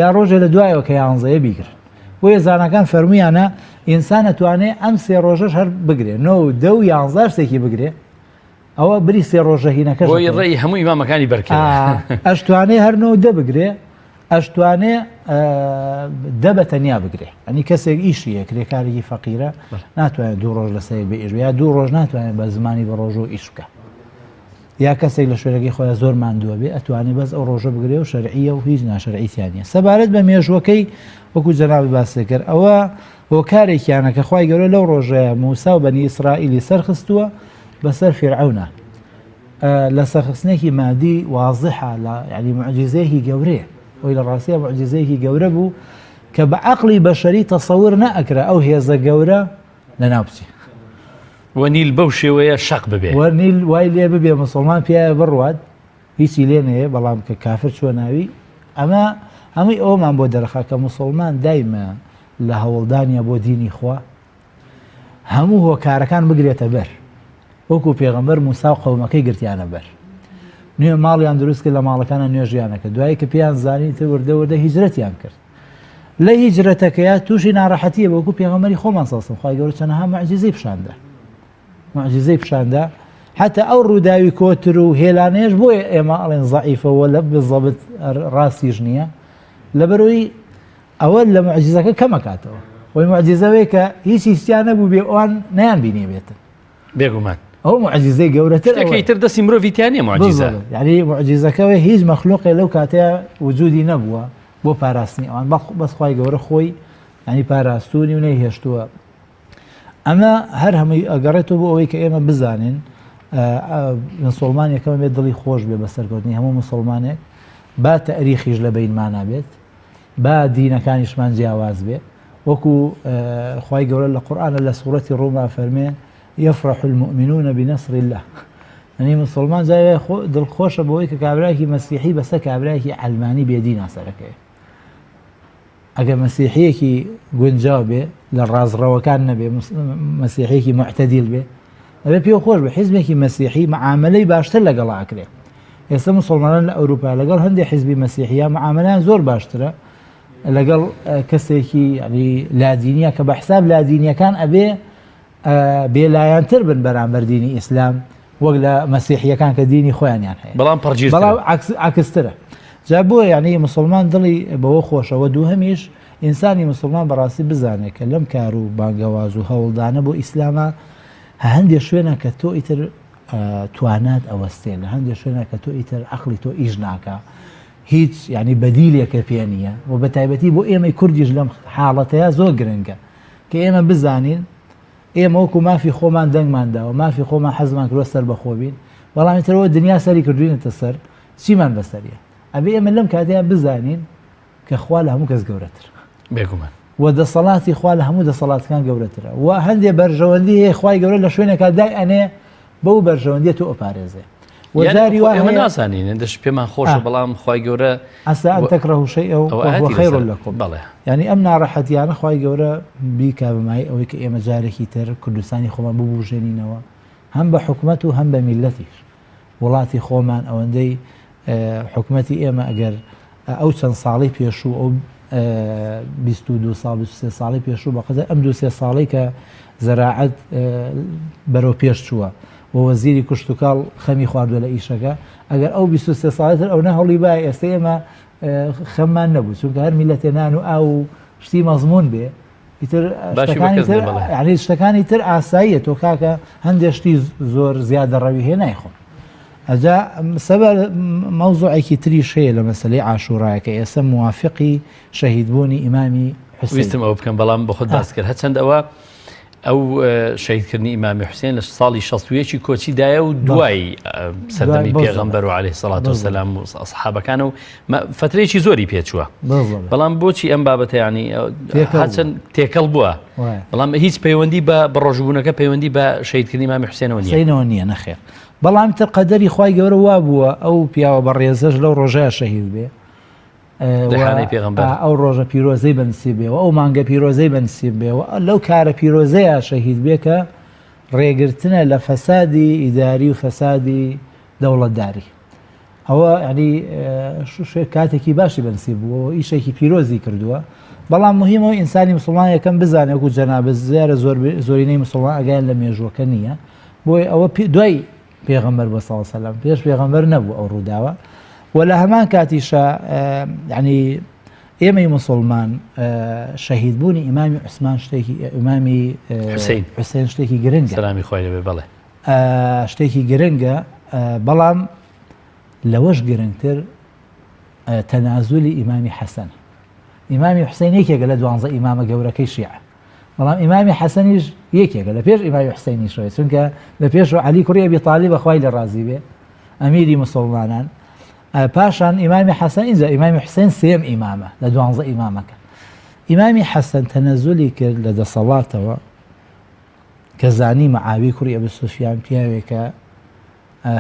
یا ڕۆژێ لە دوایەوە کە یانزەیە بیگرن بۆیە زانەکان فەرموویانە ئینسان ئەتوانێت ئەم سێ ڕۆژەش هەر بگرێ 9 10 و 11 شتێکی بگرێ ئەوە بری سێ ڕۆژە هینەکەش بۆی ڕێی هەموو ئیمامەکانی بەرکردن ئەشتوانێ هەر 9 10 بگرێ ئەشتوانێ دە بە تەنیا بگرێ ئەنی کەسێک ئیشیە کرێکارێکی فەقیرە ناتوانێت 2 ڕۆژ لەسەر بێژ یا 2 ڕۆژ ناتوانێت بە زمانی بە ڕۆژ و ئیش بکە یا کەسێک لە شوێنەکەی خۆیان زۆر ماندووە بێ ئەتوانێت بەس ئەو ڕۆژە بگرێ و شەرعیە و هیچ ناشەرعیتیان نیە سەبارەت بە مێژوەکەی وەکو جەنابی باسی کرد ئەوە هۆکارێکیانە کە خوای گەورە لەو ڕۆژەیە موسا و بەنی ئیسرائیلی سەرخستووە بەسەر فیرعەونە لە سەرخستنێکی مادی واضحە یعنی معجزەیەکی گەورەیە وی لە ڕاستیە معجزەیەکی گەورە بوو کە بە عەقڵی بەشەری تەسەور نەئەکرا ئەو هێزە گەورە لەناو بچێ وەنیل بەو شێوەیە شەق ببێ وەنیل وای لێ ببێ مسلمان پێیە بڕوات هیچی لێ نەیە بەڵام کە کافر چوە ناوی ئەمە هەمووی ئەومان بۆ دەرەخا کە مسلمان دایمە لە هەوڵدانیە بۆ دینی خوا هەموو هۆکارەکان بگرێتە بەر وەکو پێغەمبەر موسا و قەومەکەی گرتیانە بەر نوێ ماڵیان دروست کرد لە ماڵەکانە نوێژیانەکە دوایی کە پێیان زانی تر وردە هیجرەتیان کرد لە هیجرەتەکەیە تووشی ناڕەحەتیە بەوەکو پێغەمبەری خۆمان سەڵسم خوای گەورە چەندەها معجزەی پیشاندا حتى ئەو ڕووداوی کۆتر و هێلانەیەش بۆیە ئێمە ئەڵێن زەعیفەوە لە بزەبت ڕاستیش نییە لەبەرەوەی ئەوە لە معجزەکە کەمەکاتەوە وی معجزەوەی کە هیچ هیچیان نەبوو بێ ئەوان نەیان بینێ بێتن بێگومان ئەو معجزەی گەورەتر شتێکی تر دەستی مرۆڤیتیانە معجزە یعنی معجزەکەوە هیچ مەخلوقێ لەو کاتەیە وجودی نەبووە بۆ پاراستنی ئەوان بەس خوای گەورە خۆی ینی پاراستوونی و نەیهێشتووە ئەمە هەر هەمووی ئەگەڕێتەوە بۆ ئەوەی کە ئێمە بزانین مسلمان یەکەمە بێت دڵی خۆش بێ بەسەرکەوتنی هەموو مسلمانێک با تەریخیش لە بینمانە بێت با دینەکانیشمان جیاواز بێ وەکو خوای گەورە لە قورئانە لە سوورەتی ڕووما فەرمێ يفرح المؤمنون بنصر الله ینی مسلمان جای دڵخۆشە بۆی کە کابرایەکی مەسیحی بەسەر کابرایەکی ئەلمانی بێدینە سەرەکەی ئەگەر مەسیحیەکی گونجاو بێ لە ڕازڕەوەکان نەبێ مەسیحیەکی معتەدیل بێ ئەبێ پێ خۆش بێ حیزبێکی مەسیحی معاملەی باشتر لەگەڵا ئەکرێ ئێستا مسلمانان لە ئەوروپا لەگەڵ هەندێک حیزبی مەسیحیە معاملەیان زۆر باشترە لەگەڵ کەسێکی ینی لادینیە کە بە حساب لادینیەکان ئەبێ بێلایەنتر بن بەرامبەر دینی ئیسلام وەک لە مەسیحیەکان کە دینی خۆیانیان هەیە بەڵام پەرگیرترە بەڵام عکسترە جا بۆ یعنی مسلمان دڵی بەوە خۆشەوە دووهەمیش ئینسانی مسلمان بەڕاستی بزانێت کە لەم کار و بانگەواز و هەوڵدانە بۆ ئیسلامە هەندێک شوێنە کە تۆ ئیتر توانات ئەوەستێ لە هەندێک شوێنە کە تۆ ئیتر عەقڵی تۆ ئیش ناکە هیچ ینی بەدیلێکە پێ نییە و بە تایبەتی بۆ ئێمەی کوردیش لەم حاڵەتەیە زۆر گرنگە کە ئێمە بزانین ئێمە وەکو مافی خۆمان دەنگمانداوە مافی خۆمان حەزمان کردوە سەر بەخۆبین بەڵامی ترەوە دنیا سەری کردوینەتە سەر چیمان بەسەریە ئەبێ ئێمە لەم کاتەیە بزانین کە خوا لە هەموو کەس گەورەتر بێگومان و دەسەڵاتی خوا لە هەموو دەسەڵاتەکان گەورەترە و هەندێک بەرژەوەندی هەیە خوای گەورە لە شوێنێکا دای ئەنێ بەو بەرژەوەندیە تۆ ئۆپارێزێ وەزاری ئێمە نازانین دەش پێمان خۆشە بەڵام خی گەورە ئەسا ئەن تەکڕەه شەیئا وهو خەیر لەکم بەڵێ یعنی ئەم ناڕەحەتیانە خی گەورە بیکا بەمای ئەوەی کە ئێمە جارێکی تر کوردستانی خۆمان ببوژێنینەوە هەم بە حکومەت و هەم بە میلەتیش وڵاتی خۆمان ئەوەندەی حکومەتی ئێمە ئەگەر ئەو چەند ساڵی پێشوو ئەو 22 ساڵ 23 ساڵی پێشوو بەقەدە ئەم 2-3 ساڵی کە زەراعەت بەرەو پێش چووە و وەزیری کوشتتوکاڵ خەمی خواردووە لە ئیشەکە ئەگەر ئەو 23 ساڵتر ئەو نە هەوڵی باە ئێستا ئێمە خەممان نەبوو چونکە هەر میلەتێنان و ئاو شتی مەزمون بێ ئیتر شتەکانی تر ئاساییە تۆ کاکە هەندێک شتی زۆر زیادە ڕەوی هەیە نایخۆن ئەجا سەبەر مەوزوعێکی تریش هەیە لە مەسەلەی عاشوڕایە کە ئێستا موافقی شەهیدبوونی ئیمامی حوسێن ویستم ئەوە بکەم بەڵام بە خۆت باس کرد هەچەند ئەوە ئەو شەهیدکردنی ئیمامی حوسێن لە ساڵی 61 کۆچیدایە و دوای سەردەمی پێغەمبەر و عەلەیهی سەڵات وسەلام و ئەسحابەکانە و فترەیەکی زۆری پێچووە بەڵام بۆچی ئەم بابەتە ینی هەچەند تێکەڵ بووە بەڵام هیچ پەیوەندی بە ڕۆژبوونەکە پەیوەندی بە شەهیدکردنی ئیمامی حوسێنەوە نییە نەخێر بەڵام تر قەدەری خی گەورە وا بووە ئەو پیاوە بە ڕێزەش لەو ڕۆژەیە شەهید بێ ئەو ڕۆژە پیرۆزەی بەنسیب بێەوە ئەو مانگە پیرۆزەی بەنسیب بێەوە لەو کارە پیرۆزەیە شەهید بێ کە ڕێگرتنە لە فەسادی ئیداری و فەسادی دەوڵەتداری ئەوە ینی کاتێکی باشی بەنسیب بووە ئیشێکی پیرۆزی کردووە بەڵام مهمەوە ئینسانی مسلمان یەکەم بزانێت و جەنابە زیارە زۆرینەی مسلمان ئەگەیان لە مێژوەکە نییە بۆی ئەوە دوای پێغەمبەر بە ساڵ سەلام پێش پێغەمبەر نەبوو ئەو ڕووداوە و لە هەمان کاتیشە ینی ئێمەی مسلمان شەهیدبوونی ئیمامی عوسمان شتێکی ئیمامی حوسێن شتێکی گرنگە سەلامی خۆی لەبێ بەڵێ شتێکی گرنگە بەڵام لەوەش گرنگتر تەنازولی ئیمامی حەسەن ئیمامی حوسێن یەکێکە لە 12 ئیمامە گەورەکەی شیعە بەڵام ئیمامی حەسەنیش یەکێکە لە پێش ئیمامی حوسێنی شوی چونکە لە پێش عەلی کوڕی ئەبی طالیب بەخوای لە ڕازی بێ ئەمیری مسلمانان پاشان ئیمامی حەسەن اینجا ئیمامی حوسێن سێم ئیمامە لە 12 ئیمامەکە ئیمامی حەسەن تەنەزولی کرد لە دەسەڵاتەوە کە زانی مەعاوی کوڕی ئەبو سوفیان پیاوێکە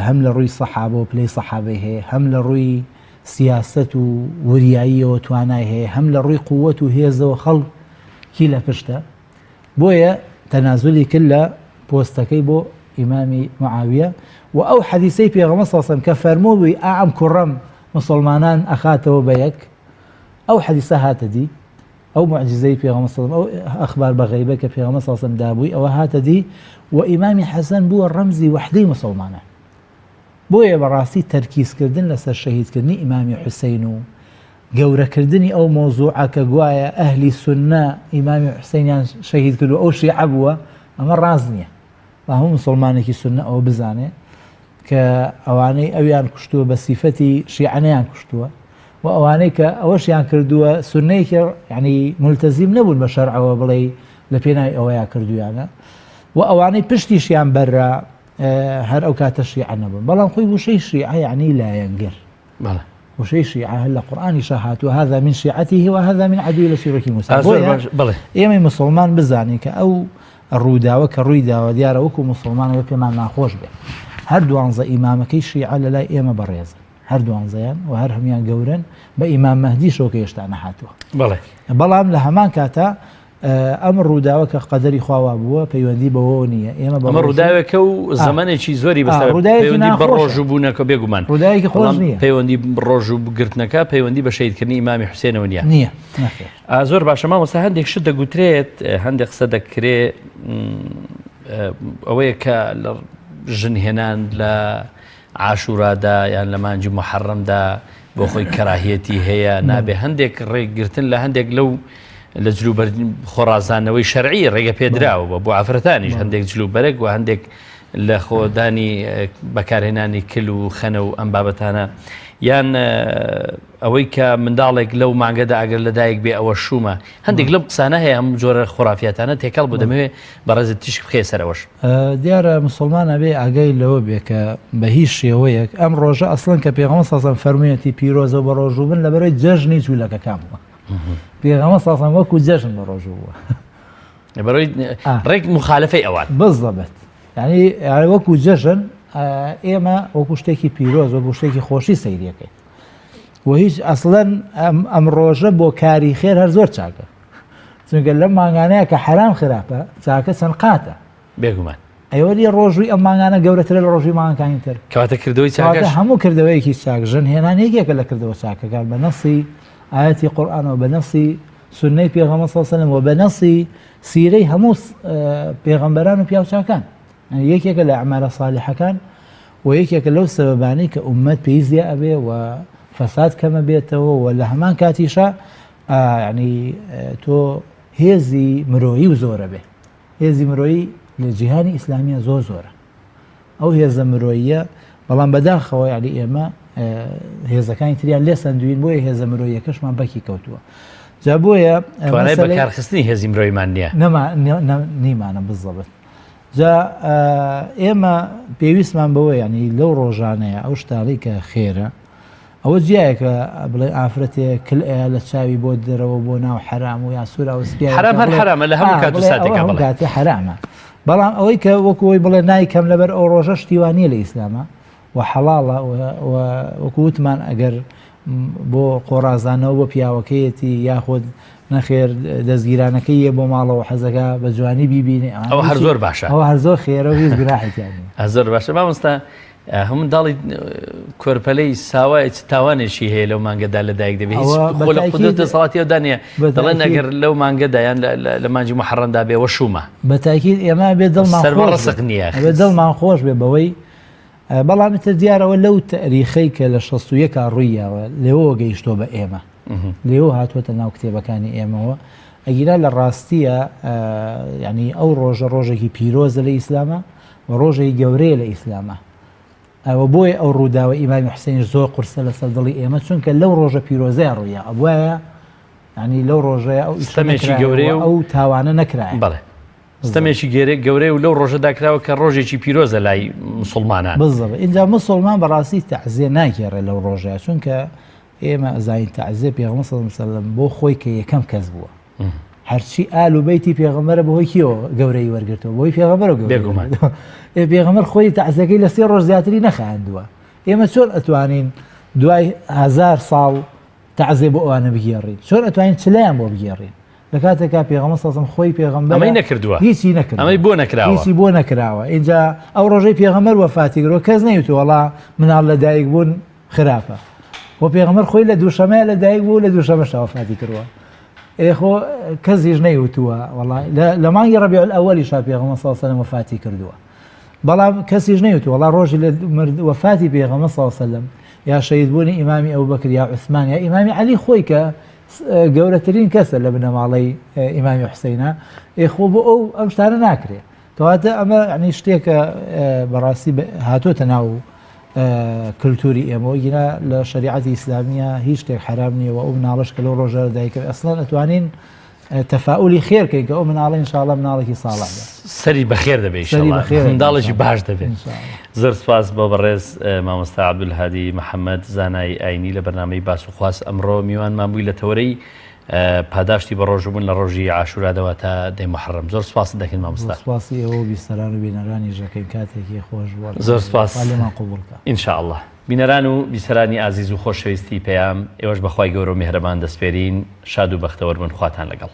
هەم لە ڕووی سەحابە و پلەی سەحابەی هەیە هەم لە ڕووی سیاست و وریاییەوە توانای هەیە هەم لە ڕووی قووەت و هێزەوە خەڵکی لە پشتە بۆیە تەنازولی کرد لە پۆستەکەی بۆ ئیمامی معاویە و ئەو حەدیسەی پێغەمبەر صلی الله علیه و سلم کە فەرمووی ئەم کوڕم مسلمانان ئەخاتەوە بە یەک ئەو حەدیسە هاتە دی ئەو معجزەی پێغەمبەر صلی الله علیه و سلم ئەو ئەخبار بە غەیبە کە پێغەمبەر صلی الله علیه و سلم دابووی ئەوە هاتە دی و ئیمامی حەسەن بووە ڕەمزی وەحدەی مسلمانان بۆیە بەڕاستی تەرکیزکردن لەسەر شەهیدکردنی ئیمامی حوسێن و گەورەکردنی ئەو مۆزوعە کە گوایە ئەهلی سونە ئیمامی حوسێنیان شەهید کردو ئەو شیعە بووە ئەمە ڕاست نییە با هەموو مسلمانێکی سونە ئەوە بزانێ کە ئەوانەی ئەویان کوشتووە بە سیفەتی شیعەنەیان کوشتووە و ئەوانەی کە ئەوەشیان کردووە سونەیەکی ینی ملتەزیم نەبوون بە شەرعەوە بڵێ لە پێناوی ئەوەیان کردویانە و ئەوانەی پشتیشیان بەررا هەر ئەو کاتە شیعە نەبوون بەڵام خۆی وشەی شیعە یعنی لایەنگەر وشەی شیعە هەر لە قورئانیشە هاتووە هذا من شیعەته وهذا من عدوی لە سوورەتی موسی ئێمەی مسلمان بزانین کە ئەو ڕووداوە کە ڕووی داوە دیارە وەکو مسلمانەوە پێمان ناخۆش بێ هەر 12 ئیمامەکەی شیعە لە لای ئێمە بەڕێزن هەر 12یان و هەر هەمیان گەورن بە ئیمام مەهدی شۆکە هێشتا نەهاتووە بەڵام لە هەمان کاتە ئەم ڕووداوە کە قەدەری خواوا بووە پەیوەندی بەوە نییە ئێمە ئەمە ڕووداوێکە و زمانێکی زۆری پەیوەندی بە ڕۆژبوونەکە بێگومان ڕووداوێکی خۆش نییە پەیوەندی ڕۆژ و بگرتنەکە پەیوەندی بە شەهیدکردنی ئیمامی حوسێنەوە نییە زۆر باشە مامۆستا هەندێک شت دەگوترێت هەندێک قسە دەکرێت ئەوەیە کە لە ژنهێنان لە عاشورادا یان لە مانجی محەڕەمدا بۆ خۆی کەراهەتی هەیە نابێ هەندێک ڕێگرتن لە هەندێک لەو لە جلوبەر خۆڕازانەوەی شەرعی ڕێگە پێدراوە بۆ ئافرەتانیش هەندێک جلوبەرێک و هەندێک لە خۆدانی بەکارهێنانی کل و خەنە و ئەم بابەتانە یان ئەوەی کە منداڵێک لەو مانگەدا ئەگەر لەدایک بێ ئەوە شومە هەندێک لەم قسانە هەیە هەم جۆرە خۆرافیاتانە تێکەڵ بوو دەمەوێت بەڕێزت تیشک بخێ سەرەوەش دیارە مسلمانە بێ ئاگای لەوە بێ کە بە هیچ شێوەیەک ئەم ڕۆژە ئەسڵەن کە پێغەمبەر صلی الله علیه و سلم فەرموویەتی پیرۆزە بە ڕۆژوو بن لەبەرەوەی جەژنی جوولەکەکان بووە پێغەمبەر صلی الله علیه و سلم وەکو جەژن بە ڕۆژوو بووە بەڕێک مخالفەی ئەوان بالضبط یعنی وەکو جەژن ئێمە وەکو شتێکی پیرۆز وەکو شتێکی خۆشی سەیریەکەی و هیچ ئەسڵەن ئەم ڕۆژە بۆ کاری خێر هەر زۆر چاکە چونکە لەم مانگانەیە کە حرام خراپە چاکە چەند قاتە بێگومان ئەوەی ڕۆژووی ئەم مانگانە گەورەترە لە ڕۆژی مانگەکانی تر کەواتە کردەوەی چاکەش هەموو کردەوەیەکی چاک ژن هێنانەیەکێکە لە کردەوە چاکەکان بە نەسی ئاەتی قورئانەوە بە نەسی سنەی پێغەمبەر صلی الله علیه و سلم و بە نەسی سیرەی هەموو پێغەمبەران و پیاوچاکان یەکێکە لە ئەعمالە صالحەکان و یەکێکە لەو سەبەبانەی کە ئومەت پێویستیە ئەبێ و فەساد کەمە بێتەوە و لە هەمان کاتیشە یعنی تۆ هێزی مرۆیی و زۆرە بێ هێزی مرۆیی لە جیهانی ئیسلامیە زۆرە ئەو هێزە مرۆییە بەڵام بەداخەوە یعنی ئێمە هێزەکانی تریان لێ سندوین بۆیە هێزە مرۆیەکەشمان بەکی کەوتووە جا بۆیە توانای بەکارخستنی هێزی مرۆیمان نییە نیمانە بزەبێت جا ئێمە پێویستمان بەوە یعنی لەو ڕۆژانەیە ئەو شتاڵی کە خێرە ئەوە جیایەکە بڵێ ئافرەتێ کلئەیە لە چاوی بۆ دەرەوە بۆ ناو حرام و یا سوورا و سپیا حرام هەر حرامە لە هەموو کات و ساتێکە بڵێ کاتێ حرامە بەڵام ئەوەی کە وەکوی بڵێ نایکەم لەبەر ئەو ڕۆژە شتیوانیە لە ئیسلامە و حەڵاڵە وەکو وتمان ئەگەر بۆ قۆڕازانەوە بۆ پیاوەکەیەتی یاخود نەخێر دەستگیرانەکەیە بۆ ماڵەوە حەزەکە بە جوانی بیبینێ ئەوە هەر زۆر باشە ئەوە هەر زۆر خێرە و هیچ گوناحێکیان زۆر باشە مامۆستا هەموو داڵی کۆرپەلەی ساوای تاوانێکی هەیە لەو مانگەدا لە دایک دەبێت هیچ خۆ لە قودرەتە سەڵاتیەوە دانیە دەڵێن ئەگەر لەو مانگەدایان لە مانجی محەڕەمدا بێ وەشومە بە تاکید ئێمە بێ دڵمان خۆش بێ بەوەی بەڵام تر دیارەوە لەو تاریخەی کە لە 61 ڕوویەوە لێەوە گەیشتۆ بە ئێمە لێەوە هاتووەتە ناو کتێبەکانی ئێمەوە ئەگیرا لە ڕاستیە ینی ئەو ڕۆژە ڕۆژێکی پیرۆزە لە ئیسلامە و ڕۆژێکی گەورەیە لە ئیسلامە ئەوە بۆیە ئەو ڕووداوە ئیمامی حوسێنیش زۆر قورسە لەسەر دڵی ئێمە چونکە لەو ڕۆژە پیرۆزەیە ڕوویە ئەوایە ینی لەو ڕۆژەیە ئەو ئیسلامێکی گەورەیە و ئەو تاوانە نەکرایە بەڵێ ستەمێکی گەورەی و لەو ڕۆژەدا کراوە کە ڕۆژێکی پیرۆزە لای مسلمانان بزەبە اینجا مسلمان بەڕاستی تەعزیە ناگێڕێ لەو ڕۆژەیە چونکە ئێمە ئەزانین تەعزیە پێغەمبەر صلی الله علیه و سلم بۆ خۆی کە یەکەم کەس بووە هەرچی ئال و بەیتی پێغەمبەرە بەهۆی کیەوە گەورەی وەرگرتەوە بۆی پێغەمبەرە بێگومان پێغەمبەر خۆی تەعزیەکەی لە 3 ڕۆژ زیاتری نەخایاندووە ئێمە چۆن ئەتوانین دوای 1000 ساڵ تەعزیە بۆ ئەوانە بگێڕین چۆن ئەتوانین چلایان بۆ بگێڕین لە کاتێکا پێغەمبەر صلی الله علیه و سلم خۆی پێغەمبەر ئەمەی نەکردووە هیچی نەکردووە ئەمەی بۆ نەکراوە هیچی بۆ نەکراوە اینجا ئەو ڕۆژەی پێغەمبەر وەفاتی کرد کەس نەیوتوە وەڵا مناڵ لە دایک بوون خراپە و پێغەمبەر خۆی لە دووشەمەیە لە دایک بوو لە دووشەمەشا وەفاتی کردووە ئێخۆ کەسیش نەیوتووە وەڵای لە مانگی ڕەبیع الئەوەلیشا پێغەمبەر صلی الله علیه و سلم وەفاتی کردووە بەڵام کەسیش نەیوتوە وەڵا ڕۆژی لە وەفاتی پێغەمبەر صلی الله علیه و سلم یا شەهیدبوونی ئیمامی ئەبوبەکر یا عوسمان یا ئیمامی عەلی خۆی کە گەورەترین کەسە لە بنەماڵەی ئیمامی حوسەینە ئێخۆ بۆ ئەو ئەم شتانە ناکرێت کەواتە ئەمە ینی شتێکە بەڕاستی هاتوۆتە ناو کللتوری ئێمە گیرا لە شریعەتی ئیسلامیە هیچ شتێک حرام نییە و ئەو مناڵش کە لەو ڕۆژە دایکە ئەسڵەن ئەتوانین تەفاعولی خێرکەین کە ئەو مناڵی ئینشاءڵڵا مناڵێکی ساڵحە سەری بەخێر دەبێت منداڵێکی باش دەبێت زۆر سپاس بۆ بەڕێز مامۆستا عەبدولهادی محەممەد زانای ئاینی لە بەرنامەی باس و خواست ئەمڕۆ میوانمان بووی لە تەورەی پاداشتی بە ڕۆژبوون لە ڕۆژی عاشورادەوە تا دەی محەڕەم زۆر سپاس دەکەین مامۆستا سپاسی ئەوە بیستەران و بینەرانی ژەکەین کاتێکی خۆش بووە زۆر سپاس لێمان قبوڵکە ئینشاءڵڵا بینەران و بیسەرانی ئازیز و خۆشەویستی پێیام ئێوەش بەخوای گەورە و میهرەبان دەسپێرین شاد و بەختەوەربن خواتان لەگەڵ